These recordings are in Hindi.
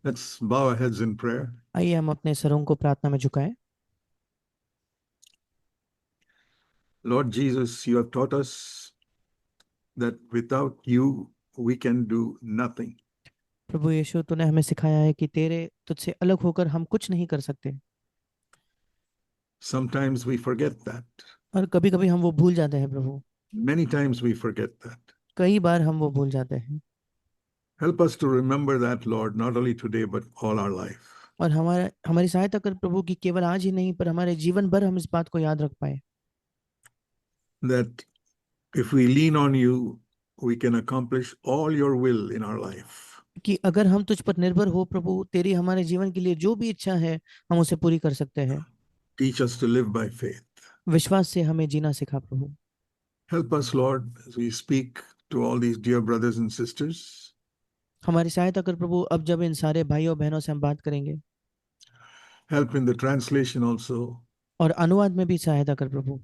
Let's bow our heads in prayer. आइए हम अपने सरों को प्रार्थना में झुकाएं। Lord Jesus, you have taught us that without you we can do nothing. प्रभु यीशु, तूने हमें सिखाया है कि तेरे तुझसे अलग होकर हम कुछ नहीं कर सकते। Sometimes we forget that. और कभी कभी हम वो भूल जाते हैं प्रभु। Many times we forget that. कई बार हम वो भूल जाते हैं। Help us to remember that, Lord, not only today but all our life. और हमारी सहायता कर प्रभु कि केवल आज ही नहीं पर हमारे जीवन भर हम इस बात को याद रख पाए That if we lean on you, we can accomplish all your will in our life. कि अगर हम तुझ पर निर्भर हो प्रभु, तेरी हमारे जीवन के लिए जो भी इच्छा है हम उसे पूरी कर सकते हैं। Teach us to live by faith. विश्वास से हमें जीना सिखा प्रभु। Help us, Lord, as we speak to all these dear brothers and sisters. हमारी सहायता कर प्रभु, अब जब इन सारे भाइयों बहनों से हम बात करेंगे Help in the translation also. और अनुवाद में भी सहायता कर प्रभु।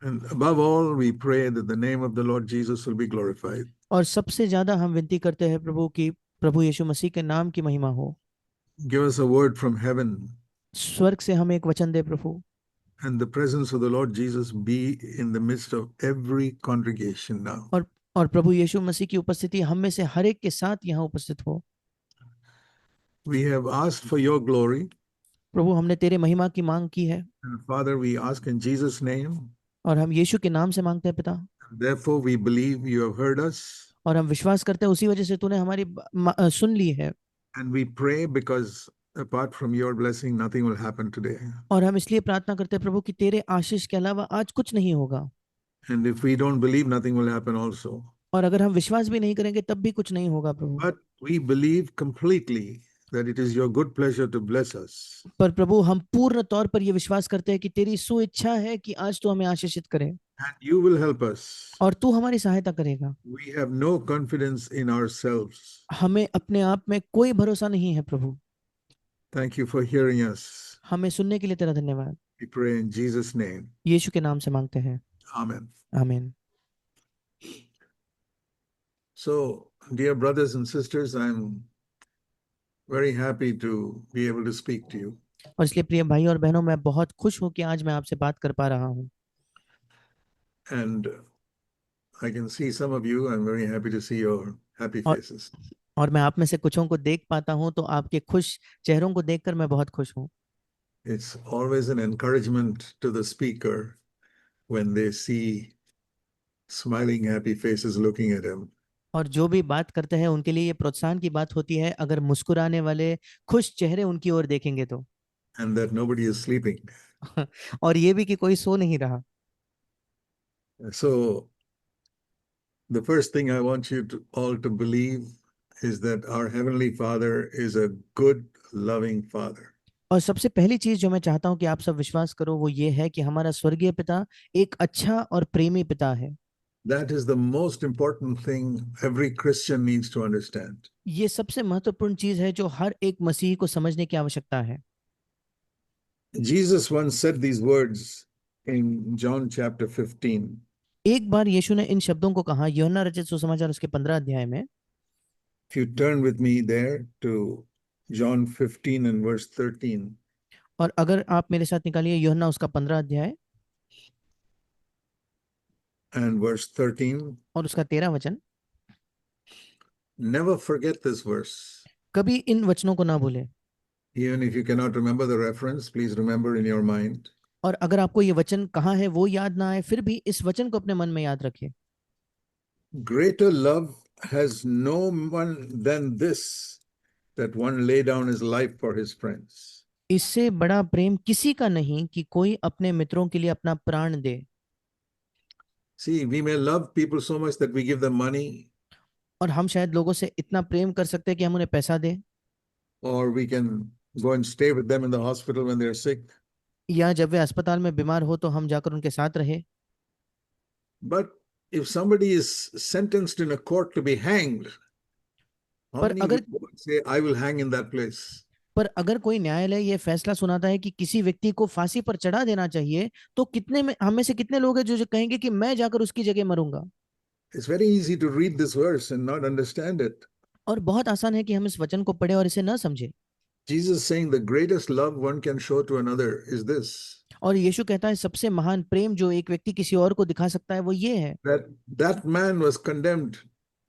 And above all, we pray that the name of the Lord Jesus will be glorified. और सबसे ज्यादा हम विनती करते हैं प्रभु कि प्रभु यीशु मसीह के नाम की महिमा हो। Give us a word from heaven, स्वर्ग से हमें एक वचन दे प्रभु। and the presence of the Lord Jesus be in the midst of every congregation now. और प्रभु यीशु मसीह की उपस्थिति हम में से हर एक के साथ यहाँ उपस्थित हो। We have asked for your glory, प्रभु, हमने तेरे महिमा की मांग की है and Father, we ask in Jesus' name. और हम यीशु के नाम से मांगते हैं पिता। Therefore, we believe you have heard us, और हम विश्वास करते हैं उसी वजह से तूने हमारी सुन ली है। and we pray because apart from your blessing, nothing will happen today. और हम इसलिए प्रार्थना करते हैं प्रभु कि तेरे आशीष के अलावा आज कुछ नहीं होगा। And if we don't believe, nothing will happen also. और अगर हम विश्वास भी नहीं करेंगे तब भी कुछ नहीं होगा प्रभु। But we believe completely that it is your good pleasure to bless us. पर प्रभु, हम पूर्ण तौर पर यह विश्वास करते हैं कि तेरी सुइच्छा है कि आज तू हमें आशीषित करे And you will help us. और तू हमारी सहायता करेगा। We have no confidence in ourselves. हमें अपने आप में कोई भरोसा नहीं है प्रभु। Thank you for hearing us. हमें सुनने के लिए तेरा धन्यवाद। We pray in Jesus' name. यीशु के नाम से मांगते हैं, Amen. आमीन। So, dear brothers and sisters, I'm very happy to be able to speak to you. और इसलिए प्रिय भाई और बहनों, मैं बहुत खुश हूं कि आज मैं आपसे बात कर पा रहा हूं। And I can see some of you. I'm very happy to see your happy और faces. और मैं आप में से कुछों को देख पाता हूं तो आपके खुश चेहरों को देखकर मैं बहुत खुश हूं। It's always an encouragement to the speaker when they see smiling, happy faces looking at him. और जो भी बात करते हैं उनके लिए ये प्रोत्साहन की बात होती है अगर मुस्कुराने वाले खुश चेहरे उनकी ओर देखेंगे तो। And that nobody is sleeping. और ये भी कि कोई सो नहीं रहा। So, the first thing I want you to all to believe is that our Heavenly Father is a good, loving Father. और सबसे पहली चीज जो मैं चाहता हूं कि आप सब विश्वास करो वो ये है कि हमारा स्वर्गीय पिता एक अच्छा और प्रेमी पिता है। That is the most important thing every Christian needs to understand. ये सबसे महत्वपूर्ण चीज है जो हर एक मसीही को समझने की आवश्यकता है। Jesus once said these words in John chapter 15. एक बार यीशु ने इन शब्दों को कहा यूहन्ना रचित सुसमाचार उसके 15 अध्याय में। If you turn with me there to John 15 and verse 13. और अगर आप मेरे साथ निकालिए यूहन्ना उसका 15 अध्याय And verse 13. और उसका 13 वचन। Never forget this verse. कभी इन वचनों को ना भूले। Even if you cannot remember the reference, please remember in your mind. और अगर आपको ये वचन कहाँ है वो याद ना आए फिर भी इस वचन को अपने मन में याद रखें। Greater love has no one than this, that one lay down his life for his friends. इससे बड़ा प्रेम किसी का नहीं कि कोई अपने मित्रों के लिए अपना प्राण दे। See, we may love people so much that we give them money, और हम शायद लोगों से इतना प्रेम कर सकते हैं कि हम उन्हें पैसा दें, or we can go and stay with them in the hospital when they're sick. या जब वे अस्पताल में बीमार हो तो हम जाकर उनके साथ रहे। But if somebody is sentenced in a court to be hanged, how पर many अगर will say, I will hang in that place? पर अगर कोई न्यायालय ये फैसला सुनाता है कि किसी व्यक्ति को फांसी पर चढ़ा देना चाहिए तो कितने में हम में से कितने लोग हैं जो कहेंगे कि मैं जाकर उसकी जगह मरूंगा। It's very easy to read this verse and not understand it. और बहुत आसान है कि हम इस वचन को पढ़े और इसे न समझे। Jesus is saying the greatest love one can show to another is this, और यीशु कहता है सबसे महान प्रेम जो एक व्यक्ति किसी और को दिखा सकता है वो ये है that that man was condemned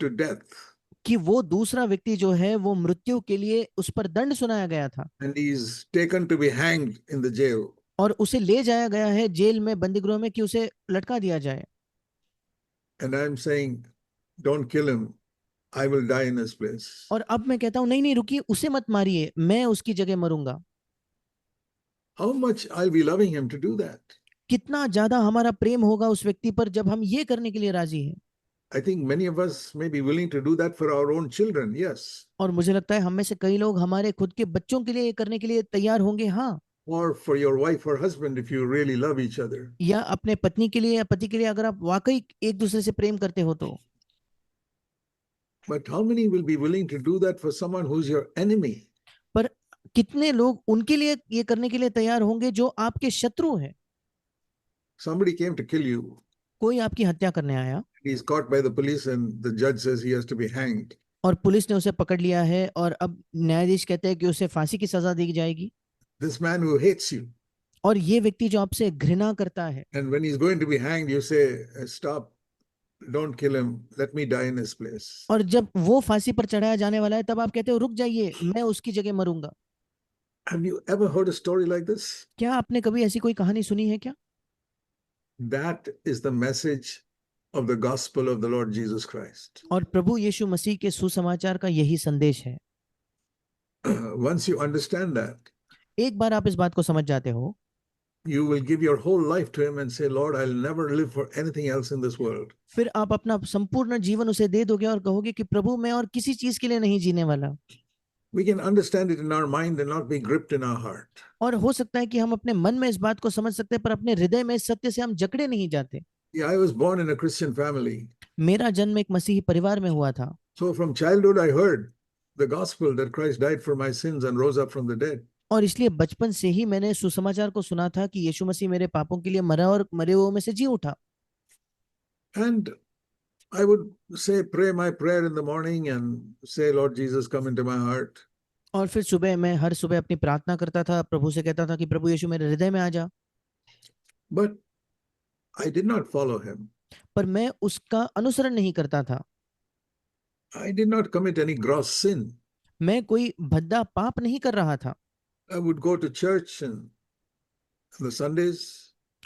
to death कि वो दूसरा व्यक्ति जो है वो मृत्यु के लिए उस पर दंड सुनाया गया था and he's taken to be hanged in the jail. और उसे ले जाया गया है जेल में, बंदीगृह में, कि उसे लटका दिया जाए। And I'm saying, don't kill him. I will die in his place. और अब मैं कहता हूं नहीं नहीं रुकिए, उसे मत मारिए, मैं उसकी जगह मरूंगा। How much I'll be loving him to do that? कितना ज्यादा हमारा प्रेम होगा उस व्यक्ति पर जब हम ये करने के लिए राजी हैं। I think many of us may be willing to do that for our own children, yes, और मुझे लगता है हम में से कई लोग हमारे खुद के बच्चों के लिए ये करने के लिए तैयार होंगे, हाँ। or for your wife or husband if you really love each other. या अपने पत्नी के लिए या पति के लिए अगर आप वाकई एक दूसरे से प्रेम करते हो तो। But how many will be willing to do that for someone who's your enemy? पर कितने लोग उनके लिए ये करने के लिए तैयार होंगे जो आपके शत्रु हैं? Somebody came to kill you. कोई आपकी हत्या करने आया He's caught by the police and the judge says he has to be hanged. और पुलिस ने उसे पकड़ लिया है और अब न्यायाधीश कहते हैं कि उसे फांसी की सजा दी जाएगी। This man who hates you. और ये व्यक्ति जो आपसे घृणा करता है, And when he's going to be hanged, you say, stop, don't kill him, let me die in his place. और जब वो फांसी पर चढ़ाया जाने वाला है तब आप कहते हो रुक जाइए, मैं उसकी जगह मरूंगा। Have you ever heard a story like this? क्या आपने कभी ऐसी कोई कहानी सुनी है क्या? That is the message of the gospel of the Lord Jesus Christ. और प्रभु यीशु मसीह के सुसमाचार का यही संदेश है। Once you understand that, एक बार आप इस बात को समझ जाते हो, you will give your whole life to him and say, Lord, I'll never live for anything else in this world. फिर आप अपना संपूर्ण जीवन उसे दे दोगे और कहोगे कि प्रभु मैं और किसी चीज के लिए नहीं जीने वाला। We can understand it in our mind and not be gripped in our heart. और हो सकता है कि हम अपने मन में इस बात को समझ सकते हैं पर अपने हृदय में सत्य से हम जकड़े नहीं जाते। Yeah, I was born in a Christian family. मेरा जन्म एक मसीही परिवार में हुआ था। So from childhood, I heard the gospel that Christ died for my sins and rose up from the dead. और इसलिए बचपन से ही मैंने सुसमाचार को सुना था कि यीशु मसीह मेरे पापों के लिए मरा और मरे हुओं में से जी उठा। And I would say, pray my prayer in the morning and say, Lord Jesus, come into my heart. और फिर सुबह मैं हर सुबह अपनी प्रार्थना करता था, प्रभु से कहता था कि प्रभु यीशु मेरे हृदय में आ जा। But I did not follow him. पर मैं उसका अनुसरण नहीं करता था। I did not commit any gross sin. मैं कोई भद्दा पाप नहीं कर रहा था। I would go to church and on the Sundays,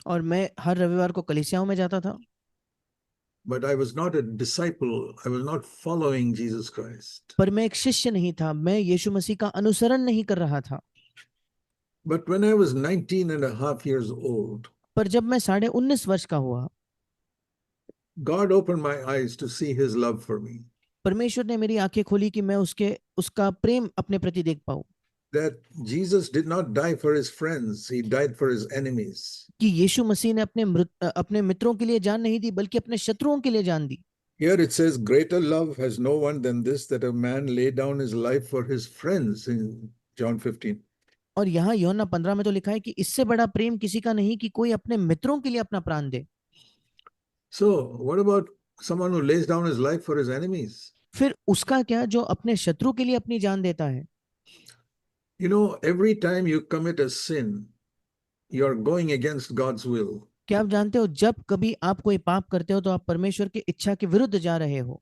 और मैं हर रविवार को कलीसियाओं में जाता था। but I was not a disciple. I was not following Jesus Christ. पर मैं एक शिष्य नहीं था, मैं यीशु मसीह का अनुसरण नहीं कर रहा था। But when I was 19 and a half years old, पर जब मैं 19.5 वर्ष का हुआ, God opened my eyes to see his love for me. परमेश्वर ने मेरी आंखें खोली कि मैं उसका प्रेम अपने प्रति देख पाऊं। That Jesus did not die for his friends, he died for his enemies. कि यीशु मसीह ने अपने मित्रों के लिए जान नहीं दी बल्कि अपने शत्रुओं के लिए जान दी। Here it says, greater love has no one than this, that a man lay down his life for his friends in John 15. और यहाँ यूहन्ना 15 में तो लिखा है कि इससे बड़ा प्रेम किसी का नहीं कि कोई अपने मित्रों के लिए अपना प्राण दे। So what about someone who lays down his life for his enemies? फिर उसका क्या जो अपने शत्रु के लिए अपनी जान देता है? You know, every time you commit a sin, you're going against God's will. क्या आप जानते हो जब कभी आप कोई पाप करते हो तो आप परमेश्वर की इच्छा के विरुद्ध जा रहे हो।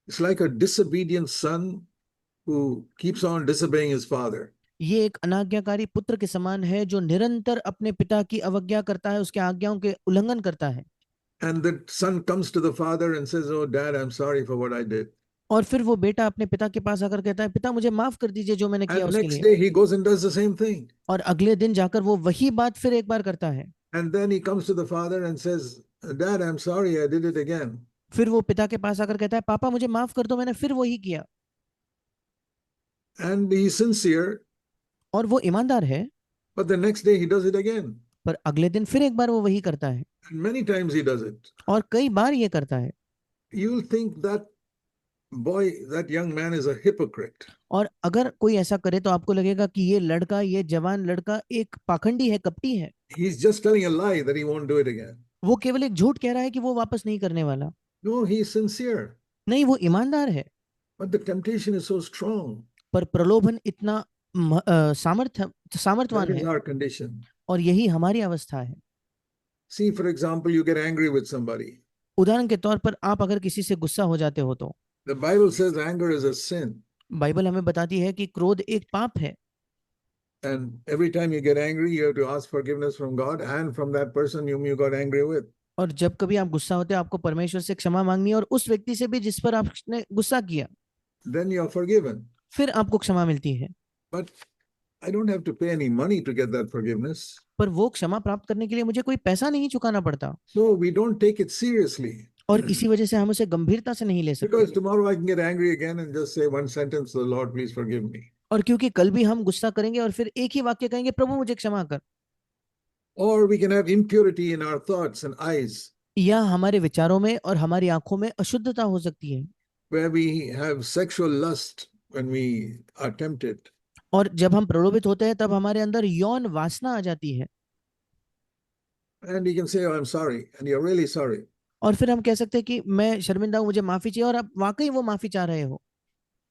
It's like a disobedient son who keeps on disobeying his father. ये एक अनाज्ञाकारी पुत्र के समान है जो निरंतर अपने पिता की अवज्ञा करता है, उसके आज्ञाओं के उल्लंघन करता है। And the son comes to the father and says, "Oh, Dad, I'm sorry for what I did." और फिर वो बेटा अपने पिता के पास आकर कहता है, पिता मुझे माफ कर दीजिए जो मैंने किया And उसके next लिए। day he goes and does the same thing. और अगले दिन जाकर वो वही बात फिर एक बार करता है। And then he comes to the father and says, "Dad, I'm sorry, I did it again." फिर वो पिता के पास आकर कहता है, पापा मुझे माफ कर दो, मैंने फिर वही किया। And he's sincere, और वो ईमानदार है, but the next day he does it again. पर अगले दिन फिर एक बार वो वही करता है। And many times he does it. और कई बार ये करता है। You'll think that boy, that young man is a hypocrite. और अगर कोई ऐसा करे तो आपको लगेगा कि ये लड़का, ये जवान लड़का एक पाखंडी है, कपटी है। He's just telling a lie that he won't do it again. वो केवल एक झूठ कह रहा है कि वो वापस नहीं करने वाला। No, he's sincere. नहीं, वो ईमानदार है। But the temptation is so strong. पर प्रलोभन इतना That सामर्थ्यवान is है, our condition. और यही हमारी अवस्था है। See, for example, you get angry with somebody. उदाहरण के तौर पर आप अगर किसी से गुस्सा हो जाते हो तो The Bible says anger is a sin. Bible हमें बताती है कि क्रोध एक पाप है, And every time you get angry, you have to ask forgiveness from God and from that person whom you got angry with. और जब कभी आप गुस्सा होते हो आपको परमेश्वर से क्षमा मांगनी है, और उस व्यक्ति से भी जिस पर आपने गुस्सा किया, Then you are forgiven. फिर आपको क्षमा मिलती है। But I don't have to pay any money to get that forgiveness. पर वो क्षमा प्राप्त करने के लिए मुझे कोई पैसा नहीं चुकाना पड़ता, So we don't take it seriously. और इसी वजह से हम उसे गंभीरता से नहीं ले सकते। Because tomorrow I can get angry again and just say one sentence, the Lord, please forgive me. और क्योंकि कल भी हम गुस्सा करेंगे और फिर एक ही वाक्य कहेंगे, प्रभु मुझे क्षमा कर। Or we can have impurity in our thoughts and eyes, या हमारे विचारों में और हमारी आंखों में अशुद्धता हो सकती है, where we have sexual lust when we are tempted. और जब हम प्रलोभित होते हैं तब हमारे अंदर यौन वासना आ जाती है, And you can say, oh, I'm sorry, and you're really sorry. और फिर हम कह सकते हैं कि मैं शर्मिंदा हूं, मुझे माफी चाहिए, और आप वाकई वो माफी चाह रहे हो,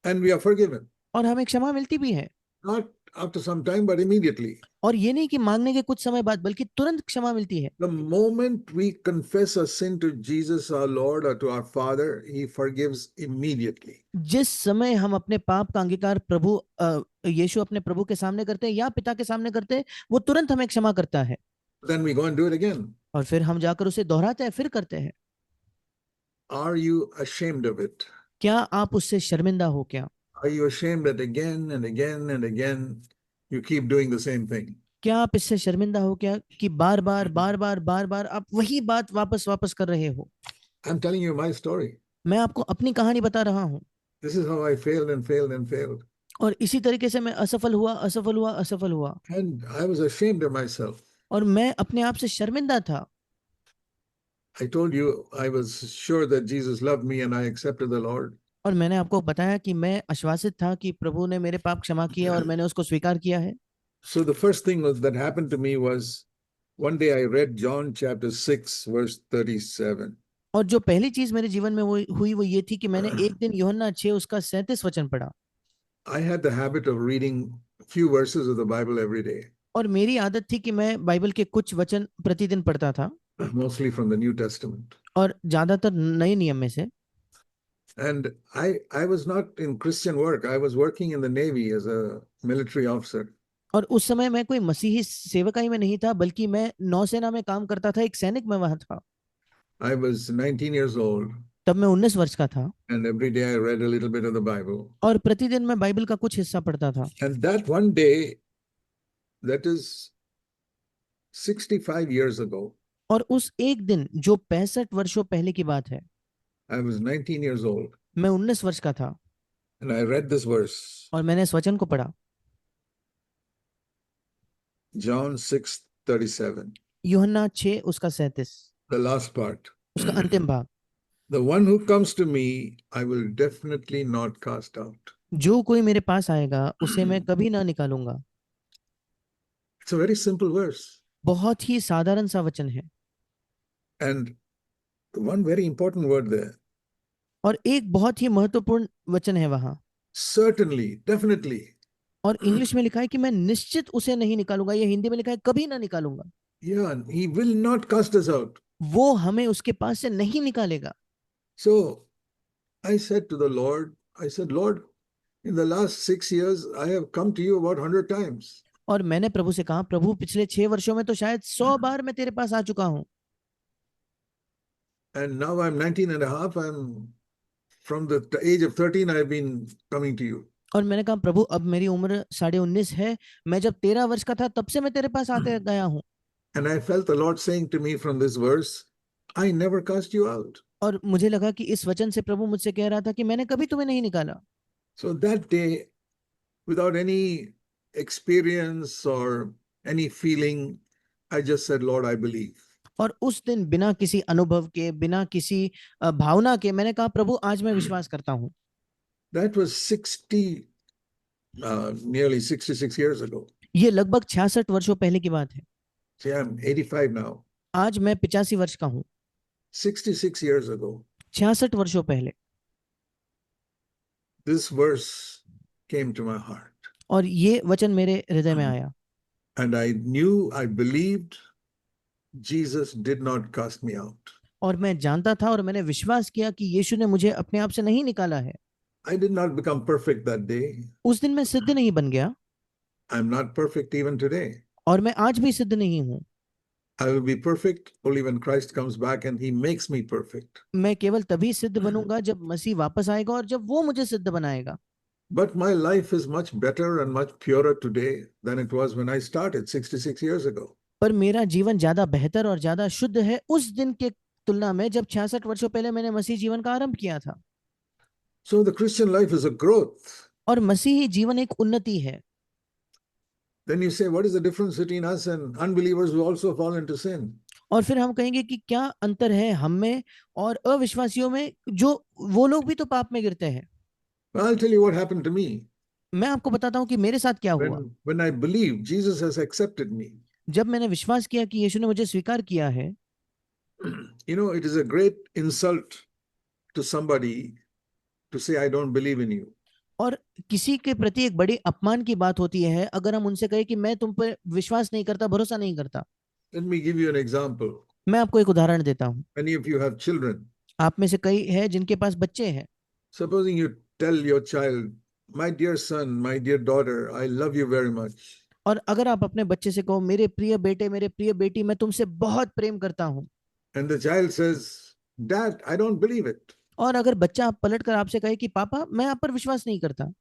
And we are forgiven. और हमें क्षमा मिलती भी है। Not after some time, but immediately. और ये नहीं कि मांगने के कुछ समय बाद, बल्कि तुरंत क्षमा मिलती है। The moment we confess a sin to Jesus our Lord or to our Father, He forgives immediately. जिस समय हम अपने पाप का अंगीकार प्रभु यीशु अपने प्रभु के सामने करते हैं या पिता के सामने करते हैं, वो तुरंत हमें क्षमा करता है, Then we go and do it again. और फिर हम जाकर उसे दोहराते हैं, फिर करते हैं। Are you ashamed of it? क्या आप उससे शर्मिंदा हो क्या? Are you ashamed that again and again and again you keep doing the same thing? क्या आप इससे शर्मिंदा हो क्या कि बार बार आप वही बात वापस वापस कर रहे हो? I'm telling you my story. मैं आपको अपनी कहानी बता रहा हूँ, This is how I failed and failed and failed. और इसी तरीके से मैं असफल हुआ, And I was ashamed of myself. और मैं अपने आप से शर्मिंदा था। I told you I was sure that Jesus loved me and I accepted the Lord. और मैंने आपको बताया कि मैं आश्वासित था कि प्रभु ने मेरे पाप क्षमा किए और मैंने उसको स्वीकार किया है। So the first thing that happened to me was one day I read John chapter 6 verse 37. और जो पहली चीज मेरे जीवन में हुई वो ये थी कि मैंने एक दिन यूहन्ना 6 उसका 37 वचन पढ़ा। I had the habit of reading a few verses of the Bible every day, और मेरी आदत थी कि मैं बाइबल के कुछ वचन प्रतिदिन पढ़ता था, mostly from the New Testament. और ज्यादातर नए नियम में से। And I was not in Christian work. I was working in the Navy as a military officer. और उस समय मैं कोई मसीही सेवकाई में नहीं था, बल्कि मैं नौसेना में काम करता था, एक सैनिक में वहां था। I was 19 years old, तब मैं 19 वर्ष का था, and every day I read a little bit of the Bible. और प्रतिदिन मैं बाइबल का कुछ हिस्सा पढ़ता था। And that one day, that is 65 years ago, और उस एक दिन जो 65 वर्षों पहले की बात है, I was 19 years old, मैं 19 वर्ष का था, and I read this verse, और मैंने इस वचन को पढ़ा, John 6:37, यूहन्ना 6 उसका 37, the last part. उसका अंतिम भाग। The one who comes to me, I will definitely not cast out. जो कोई मेरे पास आएगा उसे मैं कभी ना निकालूंगा। It's a very simple verse. बहुत ही साधारण सा वचन है, And one very important word there. और एक बहुत ही महत्वपूर्ण वचन है वहां। Certainly, definitely. और इंग्लिश में लिखा है कि मैं निश्चित उसे नहीं निकालूंगा, या हिंदी में लिखा है कभी ना निकालूंगा। Yeah, he will not cast us out. वो हमें उसके पास से नहीं निकालेगा। So I said to the Lord, I said, Lord, in the last 6 years, I have come to you about 100 times. और मैंने प्रभु से कहा, प्रभु पिछले 6 वर्षों में तो शायद 100 बार मैं तेरे पास आ चुका हूं, And now I'm 19 and a half. I'm from the age of 13, I've been coming to you. और मैंने कहा, प्रभु अब मेरी उम्र 19.5 है, मैं जब 13 वर्ष का था तब से मैं तेरे पास आते गया हूं। And I felt the Lord saying to me from this verse, I never cast you out. और मुझे लगा कि इस वचन से प्रभु मुझसे कह रहा था कि मैंने कभी तुम्हें नहीं निकाला। So that day, without any experience or any feeling, I just said, Lord, I believe. और उस दिन बिना किसी अनुभव के, बिना किसी भावना के, मैंने कहा, प्रभु आज मैं विश्वास करता हूं। That was nearly 66 years ago. ये लगभग 66 वर्षों पहले की बात है। See, I'm 85 now. आज मैं 85 वर्ष का हूं। 66 years ago. 66 वर्षों पहले this verse came to my heart. और ये वचन मेरे हृदय में आया And I knew, I believed Jesus did not cast me out. और मैं जानता था और मैंने विश्वास किया कि यीशु ने मुझे अपने आप से नहीं निकाला है। I did not become perfect that day. उस दिन मैं सिद्ध नहीं बन गया I'm not perfect even today. और मैं आज भी सिद्ध नहीं हूँ। I will be perfect only when Christ comes back and he makes me perfect. मैं केवल तभी सिद्ध बनूंगा जब मसीह वापस आएगा और जब वो मुझे सिद्ध बनाएगा। But my life is much better and much purer today than it was when I started 66 years ago. पर मेरा जीवन ज्यादा बेहतर और ज्यादा शुद्ध है उस दिन के तुलना में जब 66 वर्षों पहले मैंने मसीह जीवन का आरंभ किया था। So the Christian life is a growth. और मसीही जीवन एक उन्नति है। Then you say, what is the difference between us and unbelievers who also fall into sin? और फिर हम कहेंगे कि क्या अंतर है हम में और अविश्वासियों में, जो वो लोग भी तो पाप में गिरते हैं। Well, I'll tell you what happened to me. मैं आपको बताता हूँ कि मेरे साथ क्या हुआ। When I believed Jesus has accepted me. जब मैंने विश्वास किया कि यीशु ने मुझे स्वीकार किया है। You know, it is a great insult to somebody to say, I don't believe in you. और किसी के प्रति एक बड़ी अपमान की बात होती है अगर हम उनसे कहें कि मैं तुम पर विश्वास नहीं करता, भरोसा नहीं करता। Let me give you an example. मैं आपको एक उदाहरण देता हूँ। Many of you have children. आप में से कई हैं जिनके पास बच्चे हैं। Supposing you tell your child, my dear son, my dear daughter, I love you very much. और अगर आप अपने बच्चे से कहो, मेरे प्रिय बेटे, मेरे प्रिय बेटी, मैं तुमसे बहुत प्रेम करता हूँ। And the child says, Dad, I don't believe it. और अगर बच्चा पलट कर आपसे कहे कि पापा मैं आप पर विश्वास नहीं करता,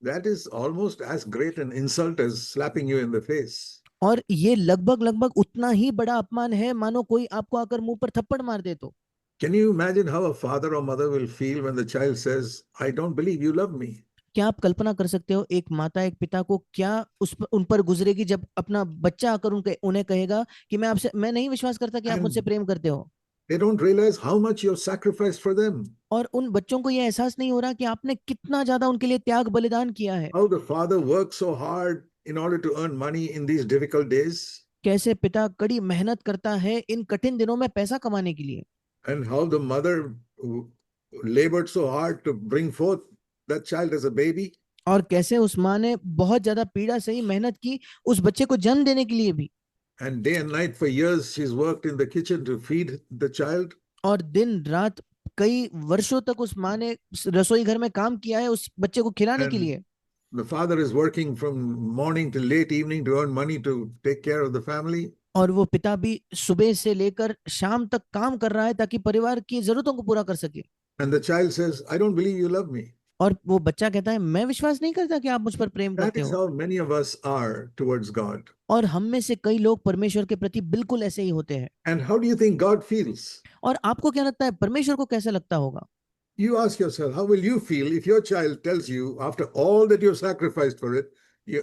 That is almost as great an insult as slapping you in the face. और ये लगभग लगभग उतना ही बड़ा अपमान है मानो कोई आपको आकर मुंह पर थप्पड़ मार दे तो। Can you imagine how a father or mother will feel when the child says, I don't believe you love me? क्या आप कल्पना कर सकते हो एक माता एक पिता को क्या उन पर गुजरेगी जब अपना बच्चा आकर उन्हें कहेगा कि मैं नहीं विश्वास करता कि आप मुझसे प्रेम करते हो। They don't realize how much you have sacrificed for them. और उन बच्चों को ये एहसास नहीं हो रहा कि आपने कितना ज्यादा उनके लिए त्याग बलिदान किया है। How the father works so hard in order to earn money in these difficult days. कैसे पिता कड़ी मेहनत करता है इन कठिन दिनों में पैसा कमाने के लिए। And how the mother labored so hard to bring forth that child as a baby. और कैसे उस माँ ने बहुत ज्यादा पीड़ा से ही मेहनत की उस बच्चे को जन्म देने के लिए भी। And day and night for years she's worked in the kitchen to feed the child. और दिन रात कई वर्षों तक उस माँ ने रसोई घर में काम किया है उस बच्चे को खिलाने के लिए। The father is working from morning till late evening to earn money to take care of the family. और वो पिता भी सुबह से लेकर शाम तक काम कर रहा है ताकि परिवार की जरूरतों को पूरा कर सके। And the child says, I don't believe you love me. और वो बच्चा कहता है मैं विश्वास नहीं करता कि आप मुझ पर प्रेम That करते is हो। how many of us are towards God. और हम में से कई लोग परमेश्वर के प्रति बिल्कुल ऐसे ही होते हैं। And how do you think God feels? और आपको क्या लगता है परमेश्वर को कैसा लगता होगा? You ask yourself, how will you feel if your child tells you, after all that you've sacrificed for it,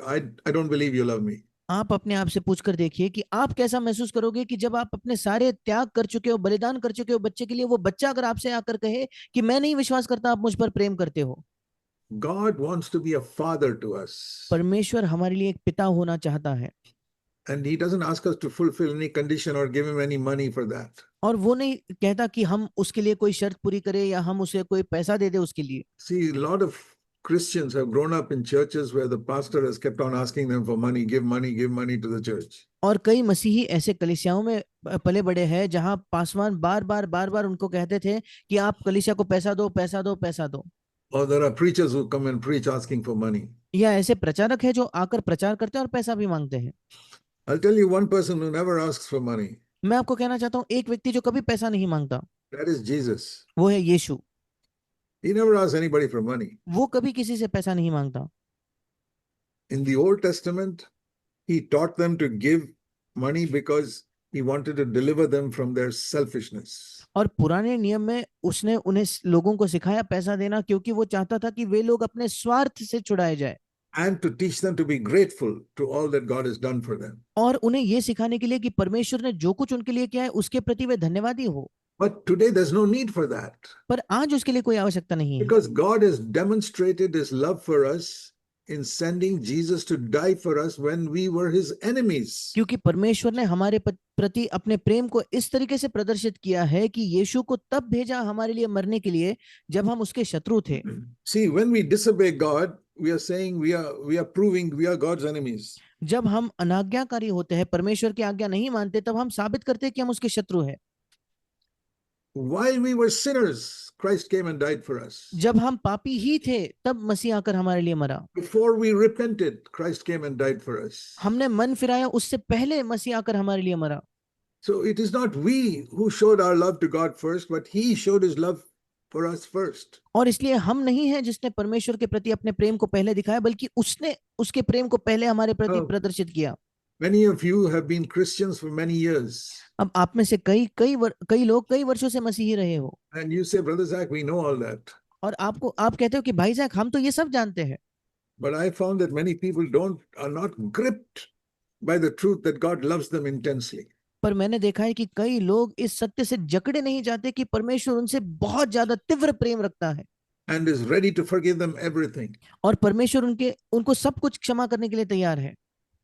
I don't believe you love me. आप अपने आप से पूछकर देखिए कि आप कैसा महसूस करोगे कि जब आप अपने सारे त्याग कर चुके हो, बलिदान कर चुके हो बच्चे के लिए, वो बच्चा अगर आपसे आकर कहे कि मैं नहीं विश्वास करता आप मुझ पर प्रेम करते हो। God wants to be a father to us. परमेश्वर हमारे लिए एक पिता होना चाहता है। And he doesn't ask us to fulfill any condition or give him any money for that. और वो नहीं कहता कि हम उसके लिए कोई शर्त पूरी करें या हम उसे कोई पैसा दे दे उसके लिए। See, a lot of Christians have grown up in churches where the pastor has kept on asking them for money, give money to the church. और कई मसीही ऐसे कलीसियाओं में पले बड़े हैं जहां पासवान बार बार उनको कहते थे कि आप कलीसिया को पैसा दो पैसा दो पैसा दो। Or there are preachers who come and preach asking for money. या ऐसे प्रचारक है जो आकर प्रचार करते हैं और पैसा भी मांगते हैं। I'll tell you one person who never asks for money. मैं आपको कहना चाहता हूँ एक व्यक्ति जो कभी पैसा नहीं मांगता, That is Jesus. वो है यीशु। He never asks anybody for money. वो कभी किसी से पैसा नहीं मांगता। In the Old Testament, he taught them to give money because he wanted to deliver them from their selfishness. और पुराने नियम में उसने उन्हें लोगों को सिखाया पैसा देना क्योंकि वो चाहता था कि वे लोग अपने स्वार्थ से छुड़ाए जाए। And to teach them to be grateful to all that God has done for them. और उन्हें ये सिखाने के लिए कि परमेश्वर ने जो कुछ उनके लिए किया है उसके प्रति वे धन्यवादी हो। But today there's no need for that. पर आज उसके लिए कोई आवश्यकता नहीं है। Because God has demonstrated his love for us in sending Jesus to die for us when we were his enemies. क्योंकि परमेश्वर ने हमारे प्रति अपने प्रेम को इस तरीके से प्रदर्शित किया है कि यीशु को तब भेजा हमारे लिए मरने के लिए जब हम उसके शत्रु थे। See, when we disobey God, we are saying we are proving we are God's enemies. जब हम अनाज्ञाकारी होते हैं, परमेश्वर की आज्ञा नहीं मानते, तब हम साबित करते हैं कि हम उसके शत्रु हैं। While we were sinners, Christ came and died for us. जब हम पापी ही थे तब मसीह आकर हमारे लिए मरा। Before we repented, Christ came and died for us. हमने मन फिराया उससे पहले मसीह आकर हमारे लिए मरा। So it is not we who showed our love to God first, but he showed his love for us first. और इसलिए हम नहीं हैं जिसने परमेश्वर के प्रति अपने प्रेम को पहले दिखाया, बल्कि उसने उसके प्रेम को पहले हमारे प्रति प्रदर्शित किया। Many of you have been Christians for many years. अब आप में से कई लोग कई वर्षों से मसीही रहे हो। And you say, Brother Zach, we know all that. और आप कहते हो कि भाई ज़ैक हम तो ये सब जानते हैं। But I found that many people are not gripped by the truth that God loves them intensely. पर मैंने देखा है कि कई लोग इस सत्य से जकड़े नहीं जाते कि परमेश्वर उनसे बहुत ज्यादा तीव्र प्रेम रखता है। And is ready to forgive them everything. और परमेश्वर उनको सब कुछ क्षमा करने के लिए तैयार है।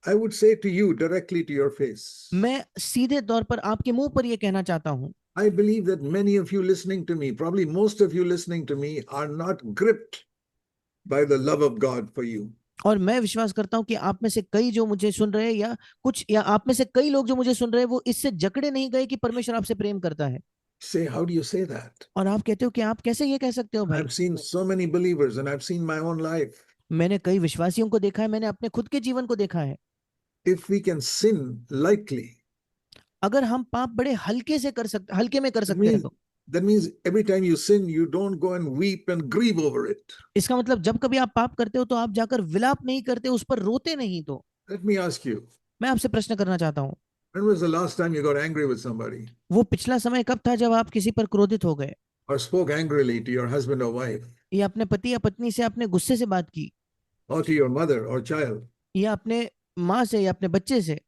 I would say to you directly to your face. मैं सीधे तौर पर आपके मुंह पर यह कहना चाहता हूं। I believe that many of you listening to me, probably most of you listening to me, are not gripped by the love of God for you. और मैं विश्वास करता हूं कि आप में से कई जो मुझे सुन रहे हैं या आप में से कई लोग जो मुझे सुन रहे हैं वो इससे जकड़े नहीं गए कि परमेश्वर आपसे प्रेम करता है। Say, how do you say that? और आप कहते हो कि आप कैसे ये कह सकते हो भाई? I've seen so many believers and I've seen my own life. मैंने कई विश्वासियों को देखा है, मैंने अपने खुद के जीवन को देखा है। If we can sin lightly, अगर हम पाप बड़े हल्के में कर सकते हैं तो that means every time you sin, you don't go and weep and grieve over it. इसका मतलब जब कभी आप पाप करते हो तो आप जाकर विलाप नहीं करते, उस पर रोते नहीं। तो Let me ask you, मैं आपसे प्रश्न करना चाहता हूँ, when was the last time you got angry with somebody वो पिछला समय कब था जब आप किसी पर क्रोधित हो गए or spoke angrily to your husband or wife या अपने पति या पत्नी से अपने गुस्से से बात की or to your mother or child? या अपने माँ से या अपने बच्चे से?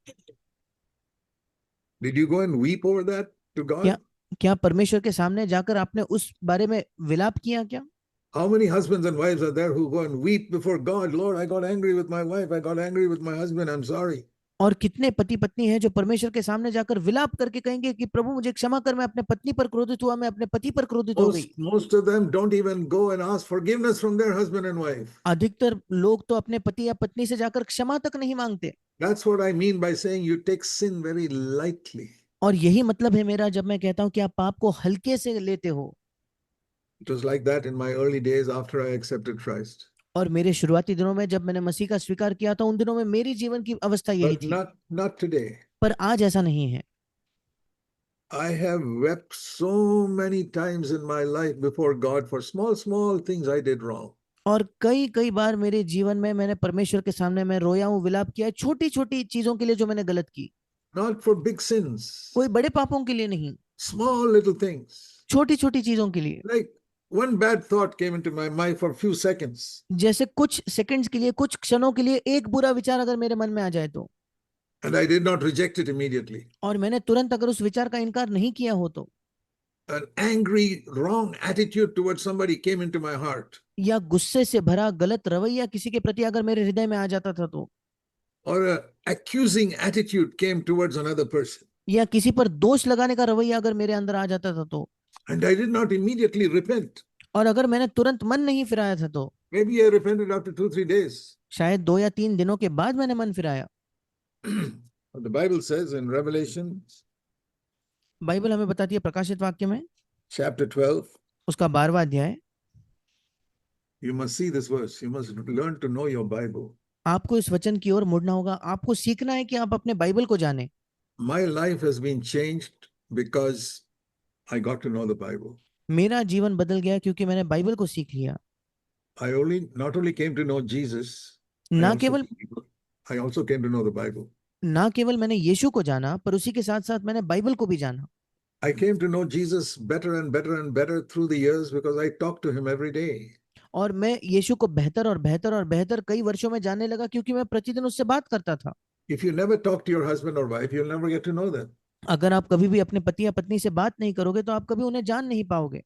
Did you go and weep over that to God? क्या परमेश्वर के सामने जाकर आपने उस बारे में विलाप किया क्या? How many husbands and wives are there who go and weep before God? Lord, I got angry with my wife. I got angry with my husband. I'm sorry. और कितने पति पत्नी हैं जो परमेश्वर के सामने जाकर विलाप करके कहेंगे कि प्रभु मुझे क्षमा कर, मैं अपने पत्नी पर क्रोधित हुआ, मैं अपने पति पर क्रोधित हो गई। Most of them don't even go and ask forgiveness from their husband and wife. अधिकतर लोग तो अपने पति या पत्नी से जाकर क्षमा तक नहीं मांगते। That's what I mean by saying you take sin very lightly. और यही मतलब है मेरा जब मैं कहता हूं कि आप पाप को हल्के से लेते हो। It was like that in my early days after I accepted Christ. और मेरे शुरुआती दिनों में जब मैंने मसीह का स्वीकार किया था, उन दिनों में मेरी जीवन की अवस्था यही But थी। not today. पर आज ऐसा नहीं है। I have wept so many times in my life before God for small things I did wrong. और कई बार मेरे जीवन में मैंने परमेश्वर के सामने मैं रोया हूँ, विलाप किया है छोटी छोटी चीजों के लिए जो मैंने गलत की। Not for big sins. कोई बड़े पापों के लिए नहीं, Small little things. छोटी छोटी चीजों के लिए। Like one bad thought came into my mind for a few seconds. जैसे कुछ सेकंड्स के लिए, कुछ क्षणों के लिए एक बुरा विचार अगर मेरे मन में आ जाए तो, And I did not reject it immediately. और मैंने तुरंत अगर उस विचार का इनकार नहीं किया हो तो, An angry, wrong attitude towards somebody came into my heart. या गुस्से से भरा गलत रवैया किसी के प्रति अगर मेरे हृदय में आ जाता था तो, Or an accusing attitude came towards another person. या किसी पर दोष लगाने का रवैया अगर मेरे अंदर आ जाता था तो, And I did not immediately repent. और अगर मैंने तुरंत मन नहीं फिराया था तो, Maybe I repented after 2-3 days. शायद 2 या 3 दिनों के बाद मैंने मन फिराया। The Bible says in Revelation Bible हमें बताती है प्रकाशित वाक्य में chapter 12. उसका 12वां अध्याय। You must see this verse. You must learn to know your Bible. आपको इस वचन की ओर मुड़ना होगा, आपको सीखना है कि आप अपने बाइबल को जाने। My life has been changed because I got to know the Bible. मेरा जीवन बदल गया क्योंकि मैंने बाइबल को सीख लिया। I not only came to know Jesus, I also came to know the Bible. ना केवल मैंने यीशु को जाना, पर उसी के साथ साथ मैंने बाइबल को भी जाना। I came to know Jesus better and better and better through the years because I talk to him every day. और मैं यीशु को बेहतर और बेहतर और बेहतर कई वर्षों में जानने लगा क्योंकि मैं प्रतिदिन उससे बात करता था। If you never talk to your husband or wife, you'll never get to know them. अगर आप कभी भी अपने पति या पत्नी से बात नहीं करोगे तो आप कभी उन्हें जान नहीं पाओगे।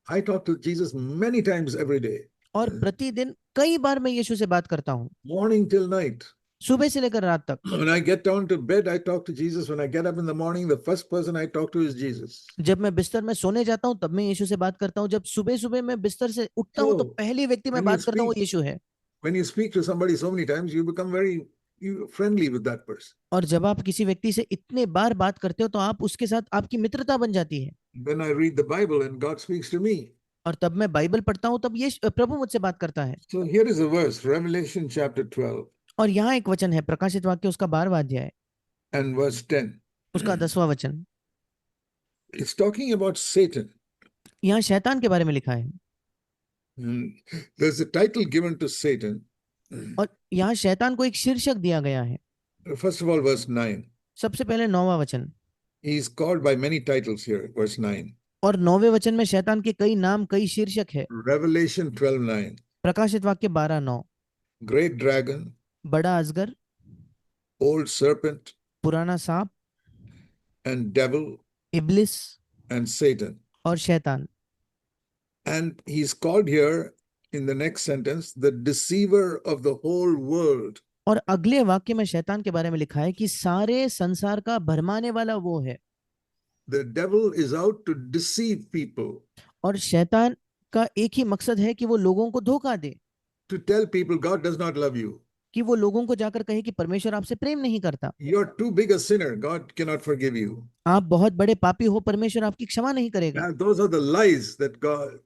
I talk to Jesus many times every day. और प्रतिदिन कई बार मैं यीशु से बात करता हूँ, morning till night. सुबह से लेकर रात तक। When I get down to bed, I talk to Jesus. When I get up in the morning, the first person I talk to is Jesus. जब मैं बिस्तर में सोने जाता हूँ तब मैं यीशु से बात करता हूँ, जब सुबह सुबह मैं बिस्तर से उठता हूँ तो So पहली व्यक्ति मैं when you बात करता हूँ वो speak, यीशु है। when you speak to somebody so many times, you become very friendly with that person. और जब आप किसी व्यक्ति से इतने बार बात करते हो तो आप उसके साथ आपकी मित्रता बन जाती है। Then I read the Bible and God speaks to me. और तब मैं बाइबल पढ़ता हूँ तब ये प्रभु मुझसे बात करता है। So here is a verse, Revelation chapter 12 और यहाँ एक वचन है, प्रकाशित वाक्य उसका 12वां अध्याय, and verse 10. उसका 10वां वचन। It's talking about Satan. यहाँ शैतान के बारे में लिखा है। There's a title given to Satan. और यहाँ शैतान को एक शीर्षक दिया गया है। First of all, verse 9. सबसे पहले 9वां वचन। He is called by many titles here, verse 9. और 9वें वचन में शैतान के कई नाम, कई शीर्षक है। Revelation 12:9. प्रकाशित वाक्य 12:9। Great dragon, बड़ा अजगर, old serpent, पुराना सांप, and devil, इब्लिस and Satan. और शैतान। And he's called here in the next sentence, the deceiver of the whole world. और अगले वाक्य में शैतान के बारे में लिखा है कि सारे संसार का भरमाने वाला वो है। The devil is out to deceive people, और शैतान का एक ही मकसद है कि वो लोगों को धोखा दे, to tell people God does not love you. कि वो लोगों को जाकर कहे कि परमेश्वर आपसे प्रेम नहीं करता, You're too big a sinner. God cannot forgive you. आप बहुत बड़े पापी हो, परमेश्वर आपकी क्षमा नहीं करेगा। Now, those are the lies that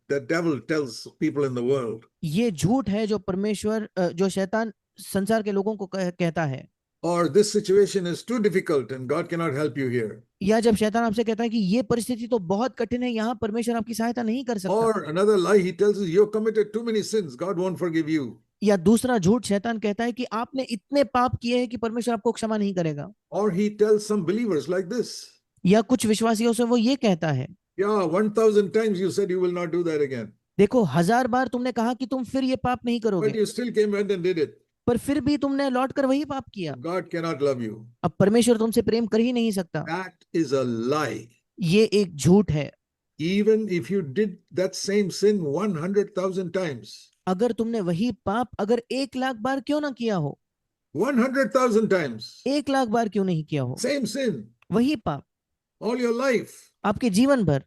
the devil tells people in the world. ये झूठ है जो परमेश्वर जो शैतान संसार के लोगों को कहता है। Or this situation is too difficult and God cannot help you here. या जब शैतान आपसे कहता है कि ये परिस्थिति तो बहुत कठिन है, यहाँ परमेश्वर आपकी सहायता नहीं कर सकता। Or another lie he tells is you've committed too many sins. God won't forgive you. या दूसरा झूठ शैतान कहता है कि आपने इतने पाप किए हैं कि परमेश्वर आपको क्षमा नहीं करेगा। Or he tells some believers like this. या कुछ विश्वासियों से वो ये कहता है, Yeah, 1,000 times you said you will not do that again. देखो 1000 बार तुमने कहा कि तुम फिर ये पाप नहीं But करोगे, you still came and did it. पर फिर भी तुमने लौट कर वही पाप किया। God cannot love you. अब परमेश्वर तुमसे प्रेम कर ही नहीं सकता। That is a lie. ये एक झूठ है। Even if you did that same sin 100,000 times. अगर तुमने वही पाप अगर 1,00,000 बार क्यों ना किया हो, 100,000 times. 1,00,000 बार क्यों नहीं किया हो, Same sin. वही पाप All your life. आपके जीवन भर,